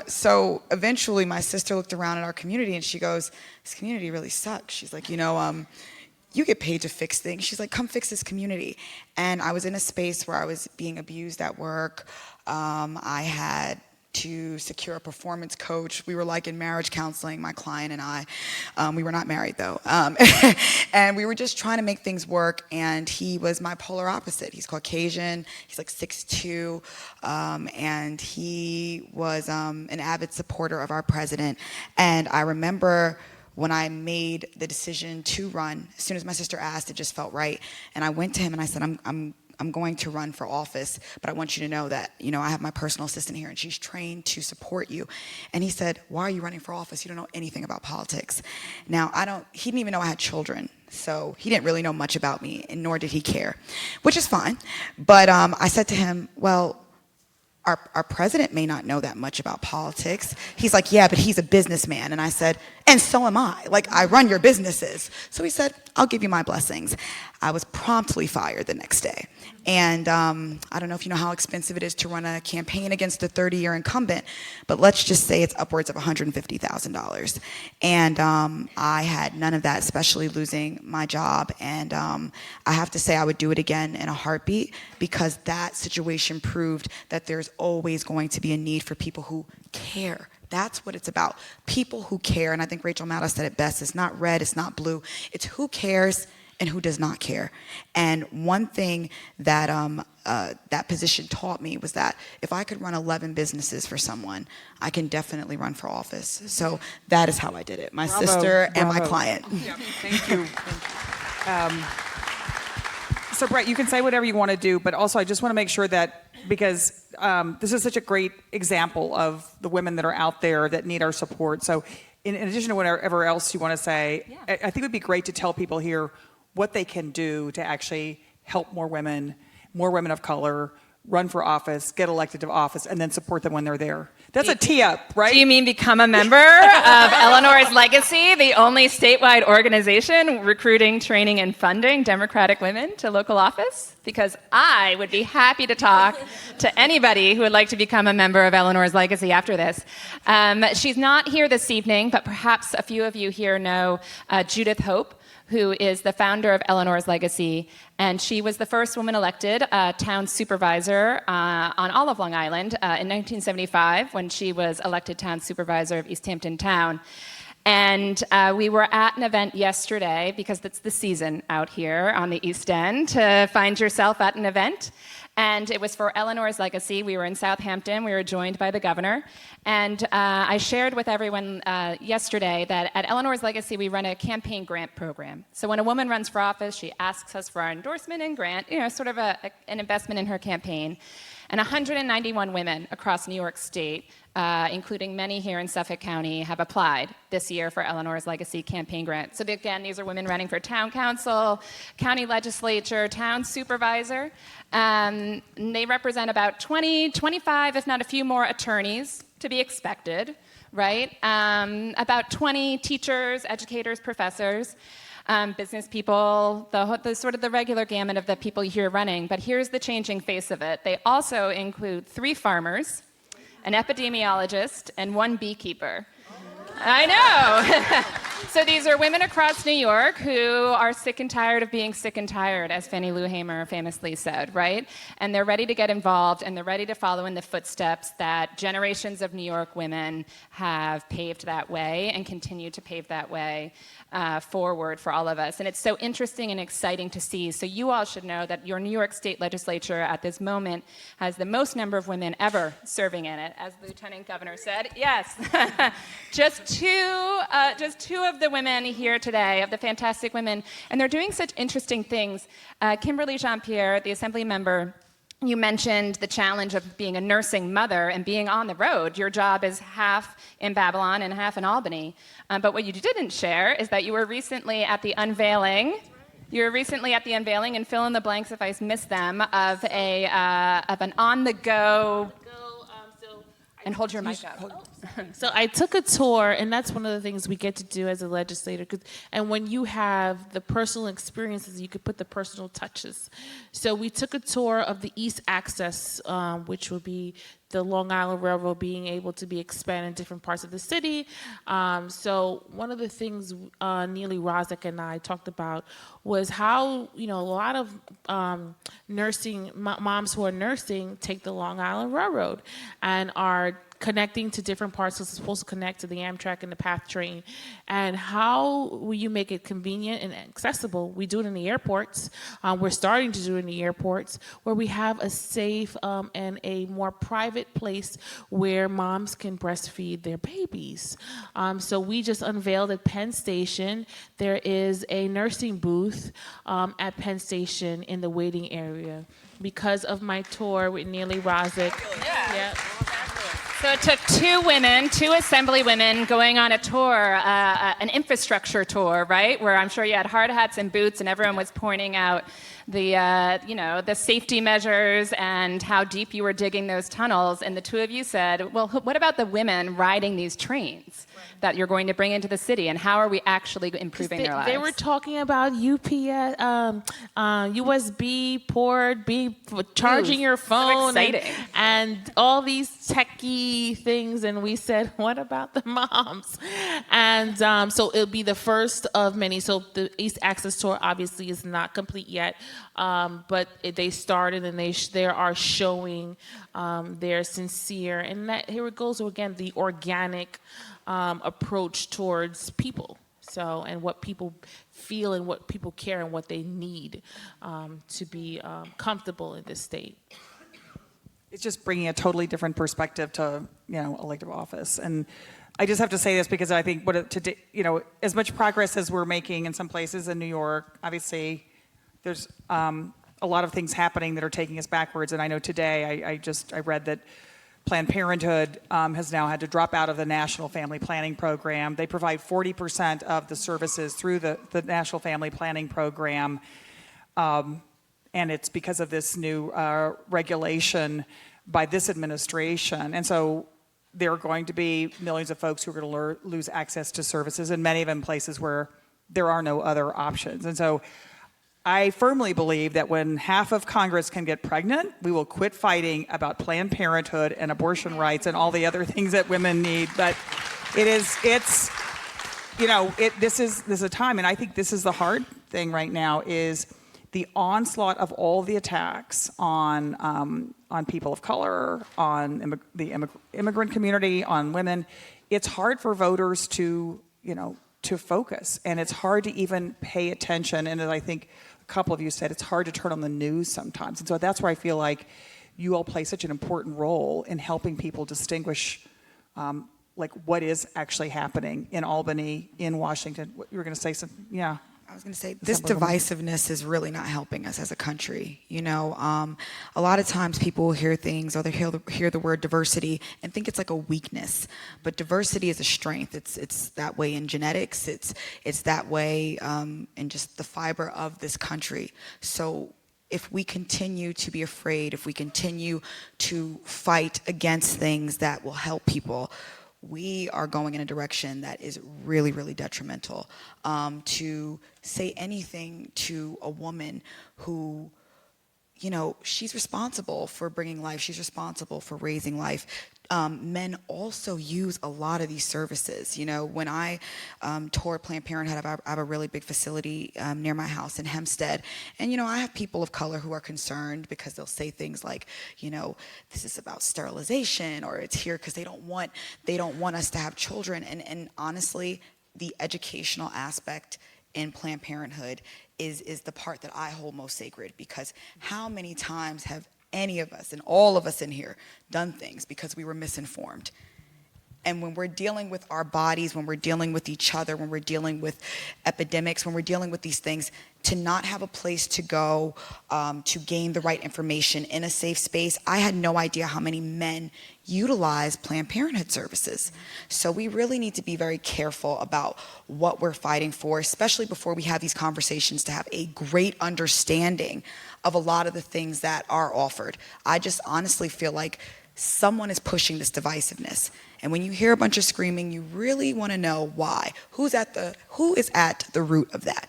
so eventually my sister looked around at our community and she goes, "This community really sucks." She's like, you get paid to fix things. She's like, "Come fix this community." And I was in a space where I was being abused at work. I had to secure a performance coach. We were in marriage counseling, my client and I. We were not married though. And we were just trying to make things work, and he was my polar opposite. He's Caucasian, he's 6'2", and he was an avid supporter of our president. And I remember when I made the decision to run, as soon as my sister asked, it just felt right. And I went to him and I said, I'm going to run for office, but I want you to know that, I have my personal assistant here and she's trained to support you. And he said, "Why are you running for office? You don't know anything about politics." Now, he didn't even know I had children, so he didn't really know much about me, and nor did he care, which is fine. But I said to him, "Well, our president may not know that much about politics." He's like, "Yeah, but he's a businessman." And I said, "And so am I. I run your businesses." So he said, "I'll give you my blessings." I was promptly fired the next day. And I don't know if you know how expensive it is to run a campaign against a 30-year incumbent, but let's just say it's upwards of $150,000. And I had none of that, especially losing my job. And I have to say I would do it again in a heartbeat, because that situation proved that there's always going to be a need for people who care. That's what it's about. People who care. And I think Rachel Maddow said it best. It's not red, it's not blue. It's who cares and who does not care. And one thing that that position taught me was that if I could run 11 businesses for someone, I can definitely run for office. So that is how I did it. My sister and my client. Yeah, thank you. So Brett, you can say whatever you want to do, but also I just want to make sure that, because this is such a great example of the women that are out there that need our support. So in addition to whatever else you want to say, I think it would be great to tell people here what they can do to actually help more women of color, run for office, get elected to office, and then support them when they're there. That's a tee up, right? Do you mean become a member of Eleanor's Legacy, the only statewide organization recruiting, training, and funding Democratic women to local office? Because I would be happy to talk to anybody who would like to become a member of Eleanor's Legacy after this. She's not here this evening, but perhaps a few of you here know Judith Hope, who is the founder of Eleanor's Legacy, and she was the first woman elected town supervisor on all of Long Island in 1975 when she was elected town supervisor of East Hampton Town. And we were at an event yesterday, because it's the season out here on the East End to find yourself at an event. And it was for Eleanor's Legacy. We were in Southampton. We were joined by the governor. And I shared with everyone yesterday that at Eleanor's Legacy, we run a campaign grant program. So when a woman runs for office, she asks us for our endorsement and grant, sort of an investment in her campaign. And 191 women across New York State, including many here in Suffolk County, have applied this year for Eleanor's Legacy campaign grant. So again, these are women running for town council, county legislature, town supervisor. They represent about 20, 25, if not a few more attorneys, to be expected, right? About 20 teachers, educators, professors. Business people, the sort of the regular gamut of the people here running. But here's the changing face of it. They also include 3 farmers, an epidemiologist, and 1 beekeeper. I know. So these are women across New York who are sick and tired of being sick and tired, as Fannie Lou Hamer famously said, right? And they're ready to get involved, and they're ready to follow in the footsteps that generations of New York women have paved that way and continue to pave that way forward for all of us. And it's so interesting and exciting to see. So you all should know that your New York State legislature at this moment has the most number of women ever serving in it, as the Lieutenant Governor said. Yes, just two of the women here today, of the fantastic women, and they're doing such interesting things. Kimberly Jean-Pierre, the Assembly member, you mentioned the challenge of being a nursing mother and being on the road. Your job is half in Babylon and half in Albany. But what you didn't share is that you were recently at the unveiling. You were recently at the unveiling, and fill in the blanks if I missed them, of an on-the-go. And hold your mic up. So I took a tour, and that's one of the things we get to do as a legislator. And when you have the personal experiences, you could put the personal touches. So we took a tour of the East Access, which would be the Long Island Railroad being able to be expanded in different parts of the city. So one of the things Neely Rozek and I talked about was how, a lot of nursing moms who are nursing take the Long Island Railroad and are connecting to different parts. So it's supposed to connect to the Amtrak and the PATH train. And how will you make it convenient and accessible? We do it in the airports. We're starting to do it in the airports, where we have a safe and a more private place where moms can breastfeed their babies. So we just unveiled at Penn Station. There is a nursing booth at Penn Station in the waiting area because of my tour with Neely Rozek. Yeah. So it took 2 women, 2 Assembly women, going on a tour, an infrastructure tour, right? Where I'm sure you had hard hats and boots, and everyone was pointing out the safety measures and how deep you were digging those tunnels. And the 2 of you said, well, what about the women riding these trains that you're going to bring into the city, and how are we actually improving their lives? They were talking about UPS, USB port, charging your phone, so exciting. And all these techie things. And we said, what about the moms? And so it'll be the first of many. So the East Access Tour obviously is not complete yet, but they started, and they are showing their sincere, and that here it goes again, the organic approach towards people. So, and what people feel and what people care and what they need to be comfortable in this state. It's just bringing a totally different perspective to, elective office. And I just have to say this because I think as much progress as we're making in some places in New York, obviously there's a lot of things happening that are taking us backwards. And I know today I read that Planned Parenthood has now had to drop out of the National Family Planning Program. They provide 40% of the services through the National Family Planning Program. And it's because of this new regulation by this administration. And so there are going to be millions of folks who are going to lose access to services, and many of them places where there are no other options. And so I firmly believe that when half of Congress can get pregnant, we will quit fighting about Planned Parenthood and abortion rights and all the other things that women need. But this is a time, and I think this is the hard thing right now, is the onslaught of all the attacks on people of color, on the immigrant community, on women. It's hard for voters to focus, and it's hard to even pay attention. And as I think a couple of you said, it's hard to turn on the news sometimes. And so that's where I feel like you all play such an important role in helping people distinguish what is actually happening in Albany, in Washington. You were going to say something? Yeah. I was going to say, this divisiveness is really not helping us as a country. A lot of times people hear things, or they hear the word diversity and think it's like a weakness. But diversity is a strength. It's that way in genetics. It's that way in just the fiber of this country. So if we continue to be afraid, if we continue to fight against things that will help people, we are going in a direction that is really, really detrimental. To say anything to a woman who, she's responsible for bringing life, she's responsible for raising life. Men also use a lot of these services. When I toured Planned Parenthood, I have a really big facility near my house in Hempstead. And, I have people of color who are concerned because they'll say things like, this is about sterilization, or it's here because they don't want us to have children. And honestly, the educational aspect in Planned Parenthood is the part that I hold most sacred, because how many times have any of us, and all of us in here, done things because we were misinformed? And when we're dealing with our bodies, when we're dealing with each other, when we're dealing with epidemics, when we're dealing with these things, to not have a place to go to gain the right information in a safe space. I had no idea how many men utilize Planned Parenthood services. So we really need to be very careful about what we're fighting for, especially before we have these conversations, to have a great understanding of a lot of the things that are offered. I just honestly feel like someone is pushing this divisiveness. And when you hear a bunch of screaming, you really want to know why. Who is at the root of that?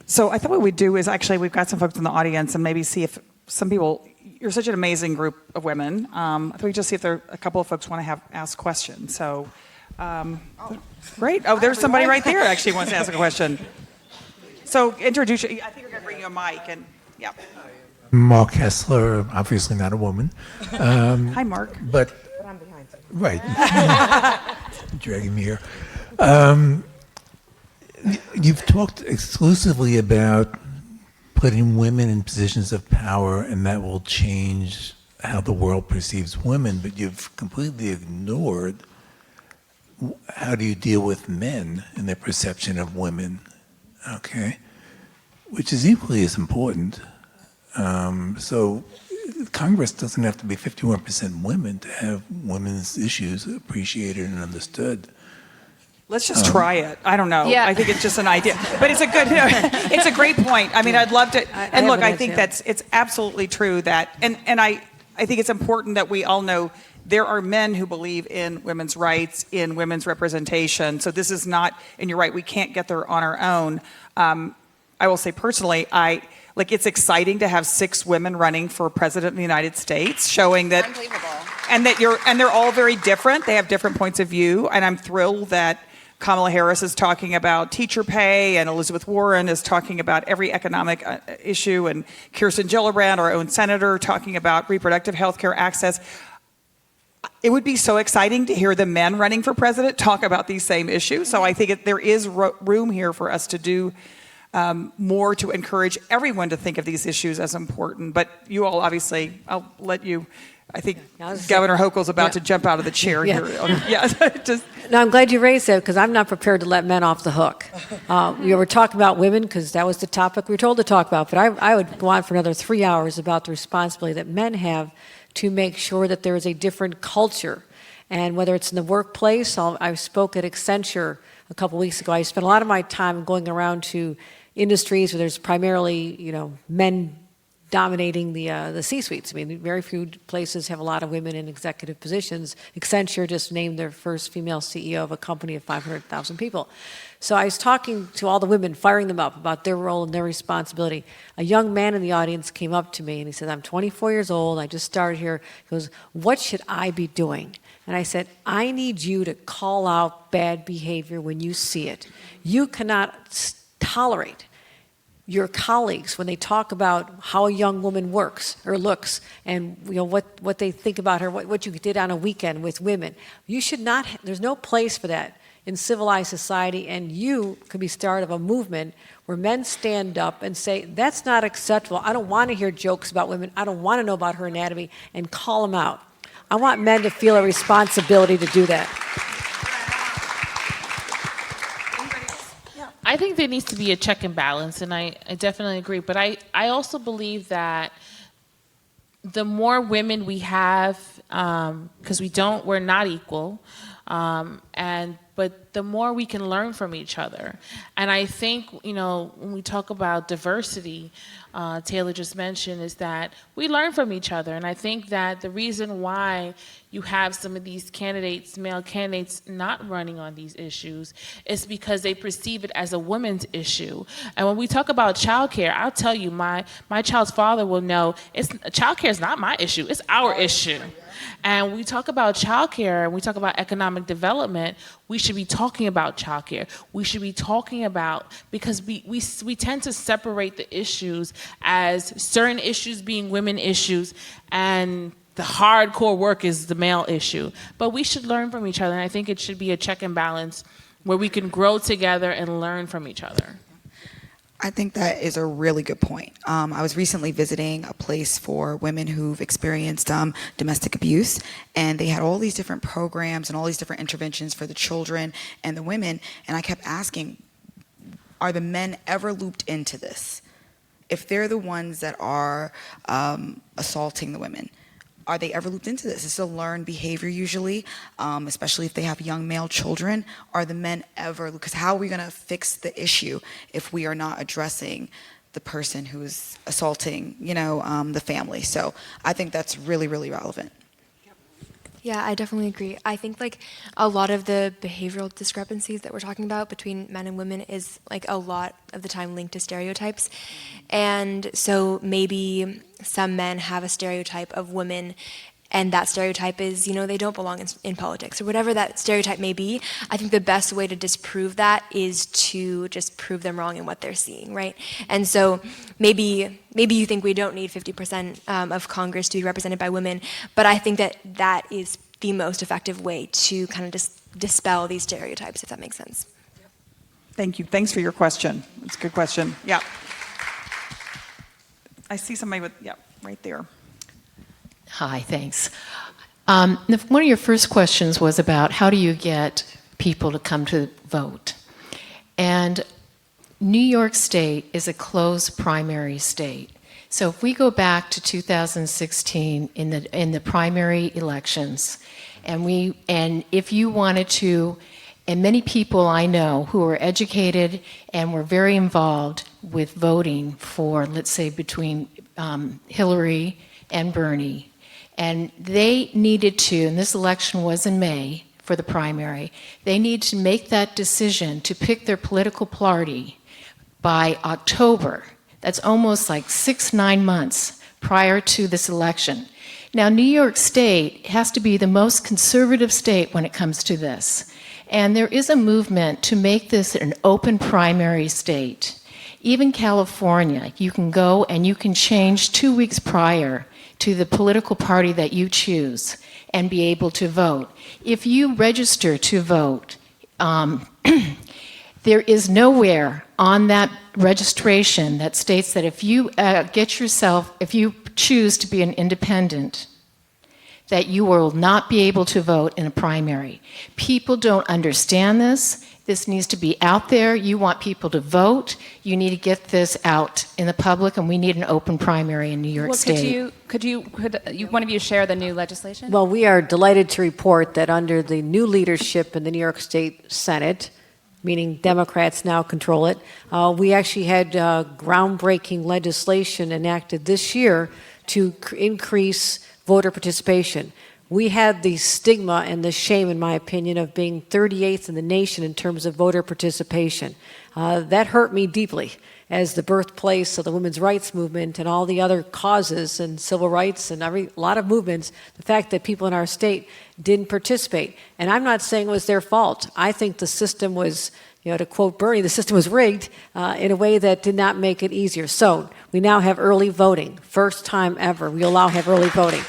So I thought what we'd do is, actually, we've got some folks in the audience, and maybe see if some people, you're such an amazing group of women. I thought we'd just see if there a couple of folks want to ask questions. So, great. Oh, there's somebody right there actually wants to ask a question. So introduce you. I think we're going to bring you a mic, and yeah. Mark Hessler, obviously not a woman. Hi, Mark. But I'm behind you. Right. Dragging me here. You've talked exclusively about putting women in positions of power, and that will change how the world perceives women, but you've completely ignored how do you deal with men and their perception of women, okay? Which is equally as important. So Congress doesn't have to be 51% women to have women's issues appreciated and understood. Let's just try it. I don't know. Yeah. I think it's just an idea, but it's a good, it's a great point. I mean, I'd love to. And look, I think it's absolutely true that, and I think it's important that we all know there are men who believe in women's rights, in women's representation. So this is not, and you're right, we can't get there on our own. I will say personally, it's exciting to have 6 women running for president of the United States, showing that, and they're all very different. They have different points of view, and I'm thrilled that Kamala Harris is talking about teacher pay, and Elizabeth Warren is talking about every economic issue, and Kirsten Gillibrand, our own senator, talking about reproductive health care access. It would be so exciting to hear the men running for president talk about these same issues. So I think there is room here for us to do more to encourage everyone to think of these issues as important. But you all, obviously, I'll let you I think I was- Governor Hochul's about Yeah. to jump out of the chair Yeah. here. Yeah, just No, I'm glad you raised that because I'm not prepared to let men off the hook. We were talking about women because that was the topic we were told to talk about, but I would go on for another 3 hours about the responsibility that men have to make sure that there is a different culture. And whether it's in the workplace, I spoke at Accenture a couple weeks ago. I spent a lot of my time going around to industries where there's primarily, men dominating the C-suites. I mean, very few places have a lot of women in executive positions. Accenture just named their first female CEO of a company of 500,000 people. So I was talking to all the women, firing them up about their role and their responsibility. A young man in the audience came up to me and he said, I'm 24 years old, I just started here. He goes, what should I be doing? And I said, I need you to call out bad behavior when you see it. You cannot tolerate your colleagues when they talk about how a young woman works or looks and what they think about her, what you did on a weekend with women. You should not, there's no place for that in civilized society, and you could be start of a movement where men stand up and say, that's not acceptable. I don't want to hear jokes about women. I don't want to know about her anatomy, and call them out. I want men to feel a responsibility to do that. I think there needs to be a check and balance, and I definitely agree. But I also believe that the more women we have, because we're not equal, but the more we can learn from each other. And I think, when we talk about diversity, Taylor just mentioned, is that we learn from each other. And I think that the reason why you have some of these candidates, male candidates, not running on these issues is because they perceive it as a women's issue. And when we talk about childcare, I'll tell you, my child's father will know, childcare is not my issue, it's our issue. And when we talk about childcare and we talk about economic development, we should be talking about childcare. We should be talking about, because we tend to separate the issues as certain issues being women issues and the hardcore work is the male issue. But we should learn from each other, and I think it should be a check and balance where we can grow together and learn from each other. I think that is a really good point. I was recently visiting a place for women who've experienced domestic abuse, and they had all these different programs and all these different interventions for the children and the women, and I kept asking, are the men ever looped into this? If they're the ones that are assaulting the women, are they ever looped into this? It's a learned behavior usually, especially if they have young male children. Are the men ever, because how are we going to fix the issue if we are not addressing the person who is assaulting, the family? So I think that's really, really relevant. Yeah, I definitely agree. I think a lot of the behavioral discrepancies that we're talking about between men and women is a lot of the time linked to stereotypes. And so maybe some men have a stereotype of women, and that stereotype is, they don't belong in politics, or whatever that stereotype may be. I think the best way to disprove that is to just prove them wrong in what they're seeing, right? And so maybe you think we don't need 50% of Congress to be represented by women, but I think that is the most effective way to kind of just dispel these stereotypes, if that makes sense. thank you. Thanks for your question. It's a good question. Yeah. I see somebody right there. Hi, thanks. One of your first questions was about how do you get people to come to vote? And New York State is a closed primary state. So if we go back to 2016 in the primary elections, and if you wanted to, and many people I know who are educated and were very involved with voting for, let's say, between Hillary and Bernie, and they needed to, and this election was in May for the primary, they need to make that decision to pick their political party by October. That's almost 9 months prior to this election. Now, New York State has to be the most conservative state when it comes to this. And there is a movement to make this an open primary state. Even California, you can go and you can change 2 weeks prior to the political party that you choose and be able to vote. If you register to vote, there is nowhere on that registration that states that if you if you choose to be an independent, that you will not be able to vote in a primary. People don't understand this. This needs to be out there. You want people to vote. You need to get this out in the public, and we need an open primary in New York State. Could one of you share the new legislation? Well, we are delighted to report that under the new leadership in the New York State Senate, meaning Democrats now control it, we actually had groundbreaking legislation enacted this year to increase voter participation. We had the stigma and the shame, in my opinion, of being 38th in the nation in terms of voter participation. That hurt me deeply as the birthplace of the women's rights movement and all the other causes and civil rights and a lot of movements, the fact that people in our state didn't participate. And I'm not saying it was their fault. I think the system was, to quote Bernie, the system was rigged in a way that did not make it easier. So we now have early voting. First time ever we allow have early voting.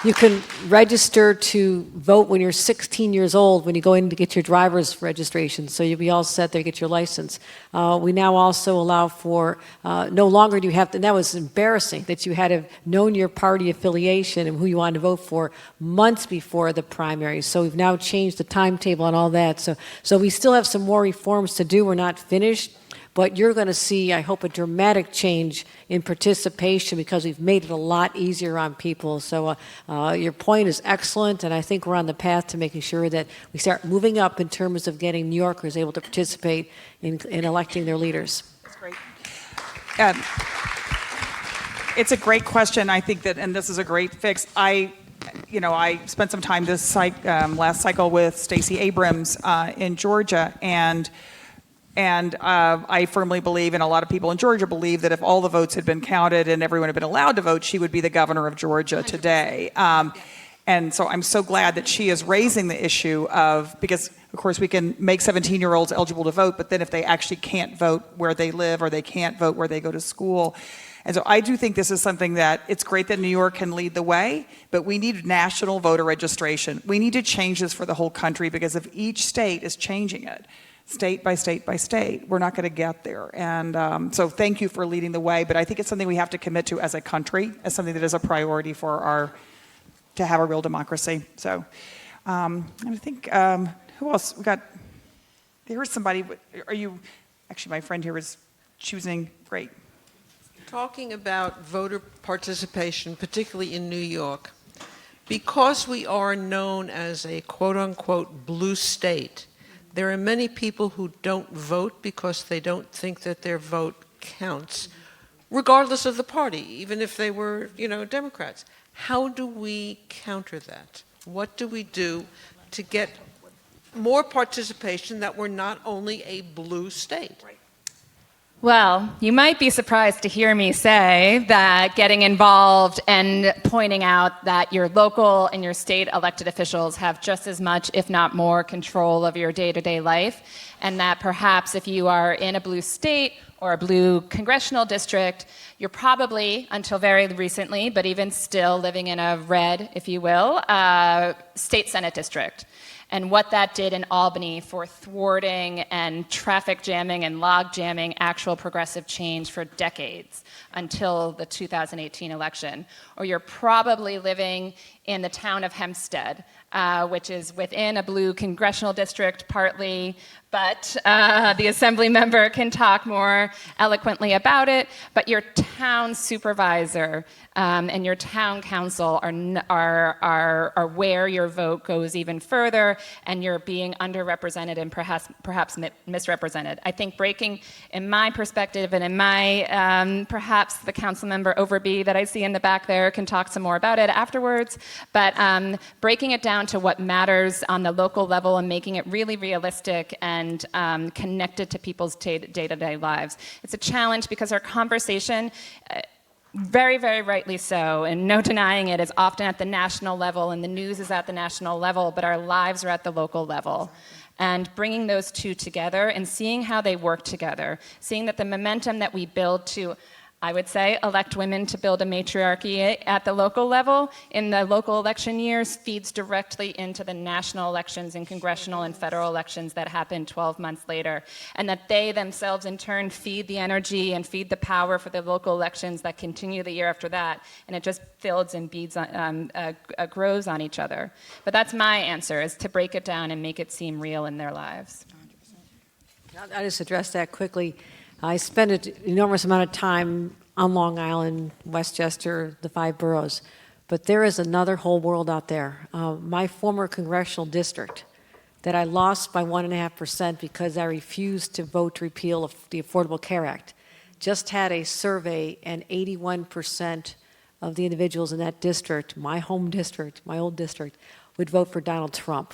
You can register to vote when you're 16 years old when you go in to get your driver's registration, so you'll be all set there to get your license. We now also allow for, no longer do you have to, and that was embarrassing, that you had to have known your party affiliation and who you wanted to vote for months before the primary. So we've now changed the timetable and all that. So we still have some more reforms to do. We're not finished. But you're going to see, I hope, a dramatic change in participation because we've made it a lot easier on people. So your point is excellent, and I think we're on the path to making sure that we start moving up in terms of getting New Yorkers able to participate in electing their leaders. That's great. It's a great question. I think that, and this is a great fix. I spent some time this last cycle with Stacey Abrams in Georgia, and I firmly believe, and a lot of people in Georgia believe, that if all the votes had been counted and everyone had been allowed to vote, she would be the governor of Georgia today. And so I'm so glad that she is raising the issue of, because of course we can make 17-year-olds eligible to vote, but then if they actually can't vote where they live or they can't vote where they go to school. And so I do think this is something that it's great that New York can lead the way, but we need national voter registration. We need to change this for the whole country, because if each state is changing it, state by state by state, we're not going to get there. And so thank you for leading the way, but I think it's something we have to commit to as a country, as something that is a priority for to have a real democracy. So I think, who else? We got, here's somebody, actually my friend here is choosing, great. Talking about voter participation, particularly in New York, because we are known as a quote-unquote blue state, there are many people who don't vote because they don't think that their vote counts, regardless of the party, even if they were, Democrats. How do we counter that? What do we do to get more participation, that we're not only a blue state? Well, you might be surprised to hear me say that getting involved and pointing out that your local and your state elected officials have just as much, if not more, control of your day-to-day life, and that perhaps if you are in a blue state or a blue congressional district, you're probably, until very recently, but even still living in a red, if you will, state Senate district. And what that did in Albany for thwarting and traffic jamming and log jamming actual progressive change for decades until the 2018 election. Or you're probably living in the town of Hempstead, which is within a blue congressional district partly, but the assembly member can talk more eloquently about it. But your town supervisor and your town council are where your vote goes even further, and you're being underrepresented and perhaps misrepresented. I think breaking, in my perspective, and in my perhaps the council member Overby that I see in the back there can talk some more about it afterwards. But breaking it down to what matters on the local level and making it really realistic and connected to people's day-to-day lives. It's a challenge because our conversation, very, very rightly so, and no denying it, is often at the national level, and the news is at the national level, but our lives are at the local level. And bringing those two together and seeing how they work together, seeing that the momentum that we build to I would say, elect women to build a matriarchy at the local level in the local election years feeds directly into the national elections and congressional and federal elections that happen 12 months later. And that they themselves, in turn, feed the energy and feed the power for the local elections that continue the year after that. And it just builds and grows on each other. But that's my answer, is to break it down and make it seem real in their lives. I'll just address that quickly. I spent an enormous amount of time on Long Island, Westchester, the 5 boroughs, but there is another whole world out there. My former congressional district that I lost by 1.5% because I refused to vote to repeal the Affordable Care Act just had a survey, and 81% of the individuals in that district, my home district, my old district, would vote for Donald Trump.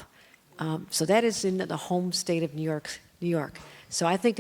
So that is in the home state of New York. So I think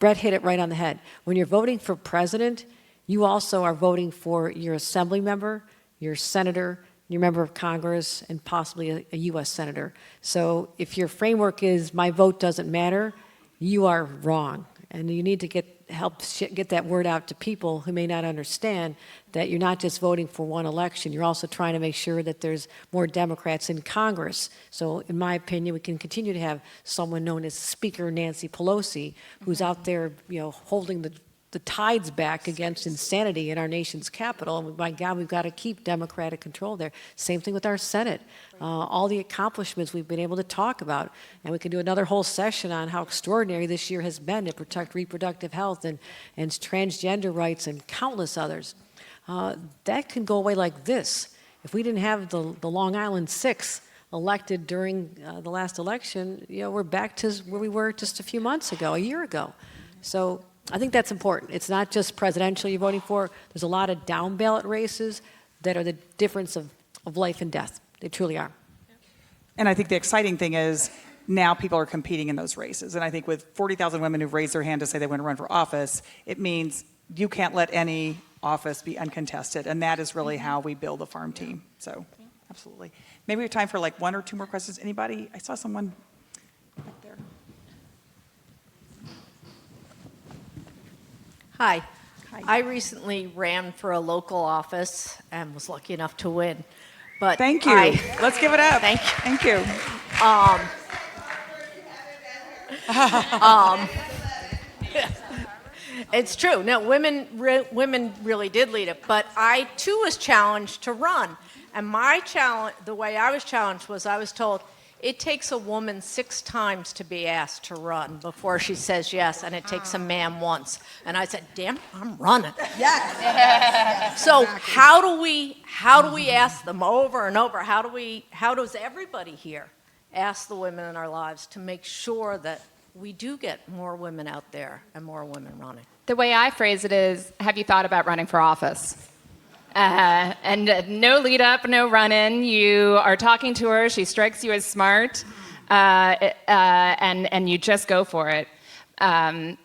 Brett hit it right on the head. When you're voting for president, you also are voting for your assembly member, your senator, your member of Congress, and possibly a U.S. senator. So if your framework is my vote doesn't matter, you are wrong. And you need to help get that word out to people who may not understand that you're not just voting for one election, you're also trying to make sure that there's more Democrats in Congress. So in my opinion, we can continue to have someone known as Speaker Nancy Pelosi, who's out there, holding the tides back against insanity in our nation's capital. And my God, we've got to keep Democratic control there. Same thing with our Senate. All the accomplishments we've been able to talk about. And we can do another whole session on how extraordinary this year has been to protect reproductive health and transgender rights and countless others. That can go away like this. If we didn't have the Long Island 6 elected during the last election, we're back to where we were just a few months ago, a year ago. So I think that's important. It's not just presidential you're voting for. There's a lot of down ballot races that are the difference of life and death. They truly are. And I think the exciting thing is now people are competing in those races. And I think with 40,000 women who've raised their hand to say they want to run for office, it means you can't let any office be uncontested. And that is really how we build a farm team. So, absolutely. Maybe we have time for like 1 or 2 more questions. Anybody? I saw someone back there. Hi. Hi. I recently ran for a local office and was lucky enough to win. But Thank you. Let's give it up. Thank you. It's true. No, women really did lead it. But I too was challenged to run, and the way I was challenged was I was told it takes a woman 6 times to be asked to run before she says yes, and it takes a man once. And I said, "Damn, I'm running." Yes. So how do we ask them over and over? How does everybody here ask the women in our lives to make sure that we do get more women out there and more women running? The way I phrase it is, have you thought about running for office? And no lead up, no run in. You are talking to her. She strikes you as smart, and you just go for it. There's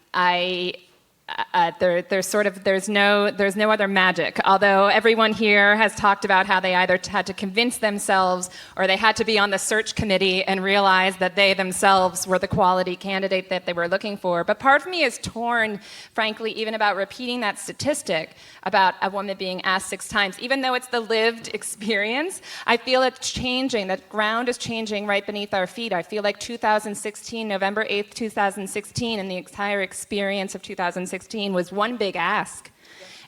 no other magic. Although everyone here has talked about how they either had to convince themselves or they had to be on the search committee and realize that they themselves were the quality candidate that they were looking for. But part of me is torn, frankly, even about repeating that statistic about a woman being asked 6 times. Even though it's the lived experience, I feel it's changing. That ground is changing right beneath our feet. I feel like 2016, November 8th, 2016, and the entire experience of 2016 was one big ask.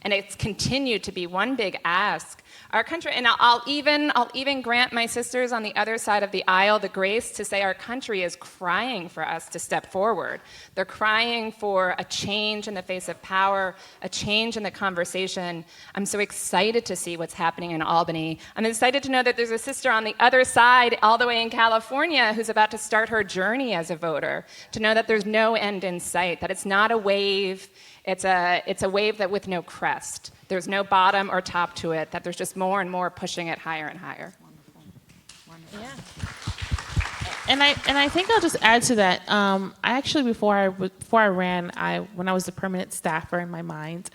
And it's continued to be one big ask. Our country, and I'll even grant my sisters on the other side of the aisle the grace to say our country is crying for us to step forward. They're crying for a change in the face of power, a change in the conversation. I'm so excited to see what's happening in Albany. I'm excited to know that there's a sister on the other side, all the way in California, who's about to start her journey as a voter, to know that there's no end in sight, that it's not a wave. It's a wave that with no crest. There's no bottom or top to it, that there's just more and more pushing it higher and higher. Yeah. And I think I'll just add to that. I actually, before I ran, when I was a permanent staffer in my mind,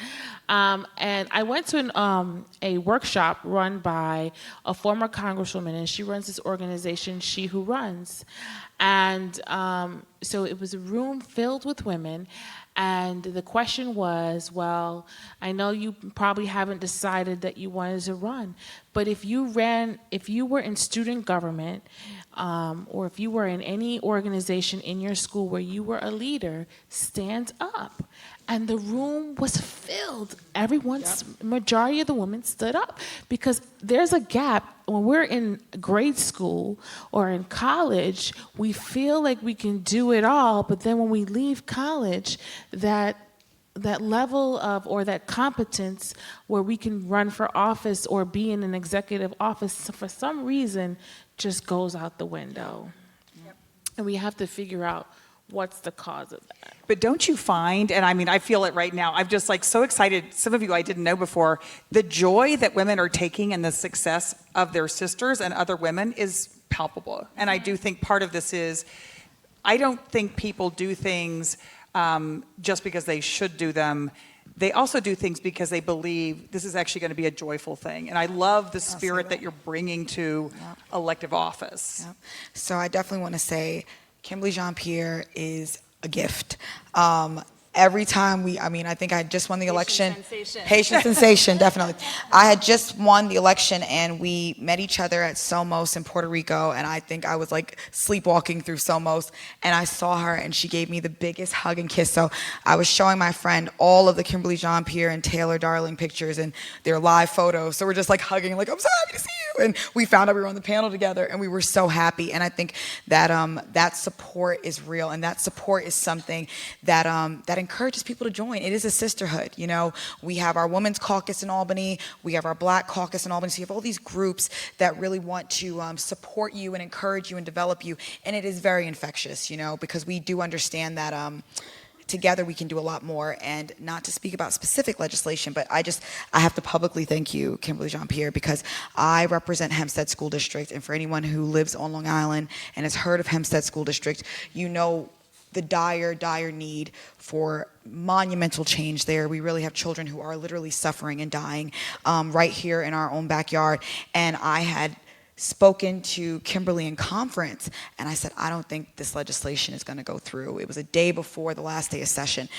and I went to a workshop run by a former congresswoman, and she runs this organization, She Who Runs. And so it was a room filled with women, And the question was, well, I know you probably haven't decided that you wanted to run, but if you were in student government, or if you were in any organization in your school where you were a leader, stand up. And the room was filled. Majority of the women stood up, because there's a gap. When we're in grade school or in college, we feel like we can do it all, but then when we leave college, that level of, or that competence where we can run for office or be in an executive office, for some reason, just goes out the window. Yep. And we have to figure out what's the cause of that. But don't you find, and I mean, I feel it right now, I'm just like so excited, some of you I didn't know before, the joy that women are taking in the success of their sisters and other women is palpable. And I do think part of this is, I don't think people do things just because they should do them. They also do things because they believe this is actually going to be a joyful thing. And I love the spirit that you're bringing to elective office. Yep. So I definitely want to say, Kimberly Jean-Pierre is a gift. Every time I think I just won the election. Haitian sensation, definitely. I had just won the election, and we met each other at Somos in Puerto Rico, and I think I was like sleepwalking through Somos, and I saw her, and she gave me the biggest hug and kiss. So I was showing my friend all of the Kimberly Jean-Pierre and Taylor Darling pictures and their live photos. So we're just like hugging, like, I'm so happy to see you. And we found out we were on the panel together, and we were so happy. And I think that that support is real, and that support is something that encourages people to join. It is a sisterhood. You know, we have our Women's Caucus in Albany, we have our Black Caucus in Albany. So you have all these groups that really want to support you and encourage you and develop you. And it is very infectious, you know, because we do understand that together we can do a lot more. And not to speak about specific legislation, but I have to publicly thank you, Kimberly Jean-Pierre, because I represent Hempstead School District. And for anyone who lives on Long Island and has heard of Hempstead School District, you know the dire need for monumental change there. We really have children who are literally suffering and dying right here in our own backyard. And I had spoken to Kimberly in conference, and I said, I don't think this legislation is going to go through. It was a day before the last day of session.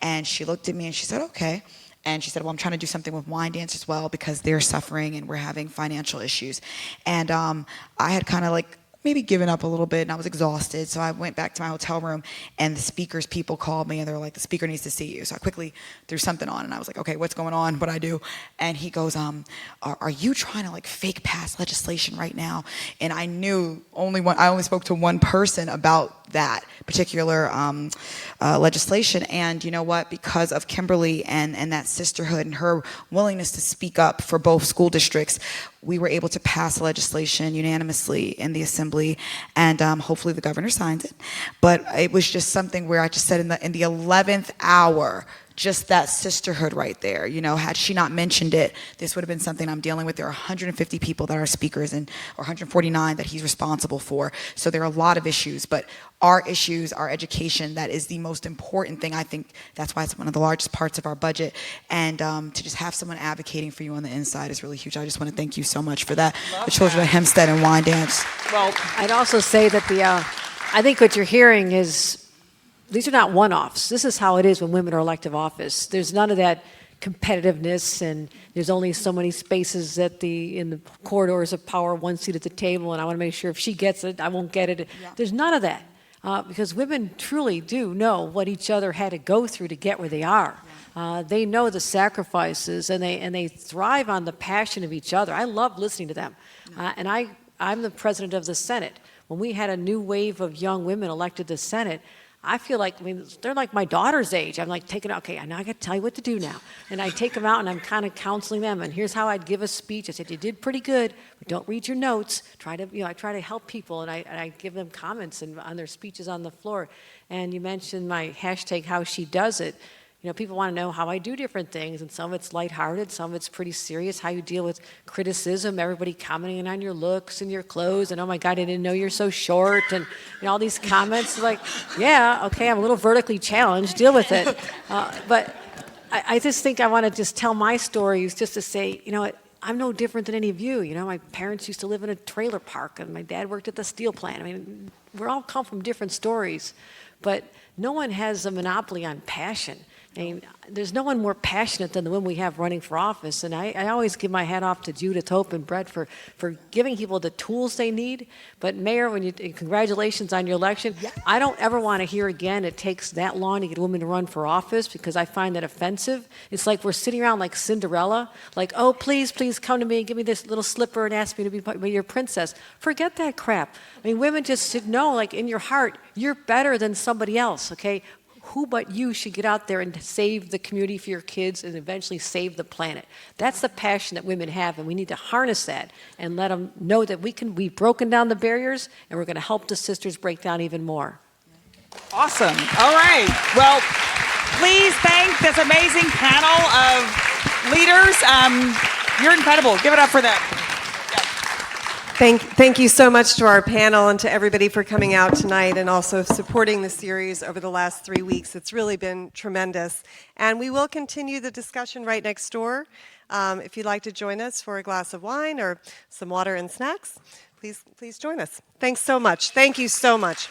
And she looked at me and she said, okay. And she said, well, I'm trying to do something with Wine Dance as well, because they're suffering and we're having financial issues. And I had kind of like maybe given up a little bit, and I was exhausted. So I went back to my hotel room, and the speaker's people called me, and they were like, the speaker needs to see you. So I quickly threw something on, and I was like, okay, what's going on? What'd I do? And he goes, are you trying to like fake pass legislation right now? And I knew I only spoke to one person about that particular legislation. And you know what? Because of Kimberly and that sisterhood and her willingness to speak up for both school districts, we were able to pass legislation unanimously in the assembly, and hopefully the governor signs it. But it was just something where I just said in the 11th hour, just that sisterhood right there. You know, had she not mentioned it, this would have been something I'm dealing with. There are 150 people that are speakers, or 149 that he's responsible for. So there are a lot of issues, but our issues, our education, that is the most important thing. I think that's why it's one of the largest parts of our budget. And to just have someone advocating for you on the inside is really huge. I just want to thank you so much for that. The children at Hempstead and Wine Dance. Well, I'd also say that I think what you're hearing is, these are not one-offs. This is how it is when women are elective office. There's none of that competitiveness, and there's only so many spaces in the corridors of power, one seat at the table, and I want to make sure if she gets it, I won't get it. Yeah. There's none of that, because women truly do know what each other had to go through to get where they are. Yeah. They know the sacrifices, and they thrive on the passion of each other. I love listening to them. Yeah. And I'm the president of the Senate. When we had a new wave of young women elected to the Senate, I feel like, they're like my daughter's age. I'm like okay, now I got to tell you what to do now. And I take them out and I'm kind of counseling them. And here's how I'd give a speech. I said, you did pretty good, but don't read your notes. I try to help people, and I give them comments on their speeches on the floor. And you mentioned my hashtag, how she does it. You know, people want to know how I do different things, and some of it's lighthearted, some of it's pretty serious, how you deal with criticism, everybody commenting on your looks and your clothes, and oh my God, I didn't know you're so short, and all these comments, like, yeah, okay, I'm a little vertically challenged, deal with it. But I just think I want to just tell my stories just to say, I'm no different than any of you. You know, my parents used to live in a trailer park, and my dad worked at the steel plant. I mean, we all come from different stories, but no one has a monopoly on passion. I mean, there's no one more passionate than the women we have running for office. And I always give my hat off to Judith, Hope, and Brette for giving people the tools they need. But Mayor, congratulations on your election. Yeah. I don't ever want to hear again it takes that long to get a woman to run for office, because I find that offensive. It's like we're sitting around like Cinderella, like, oh, please, please come to me and give me this little slipper and ask me to be your princess. Forget that crap. I mean, women just should know, like, in your heart, you're better than somebody else, okay? Who but you should get out there and save the community for your kids and eventually save the planet? That's the passion that women have, and we need to harness that and let them know that we've broken down the barriers, and we're going to help the sisters break down even more. Awesome. All right. Well, please thank this amazing panel of leaders. You're incredible. Give it up for them. Thank you so much to our panel and to everybody for coming out tonight and also supporting the series over the last 3 weeks. It's really been tremendous. And we will continue the discussion right next door. If you'd like to join us for a glass of wine or some water and snacks, please join us. Thanks so much. Thank you so much.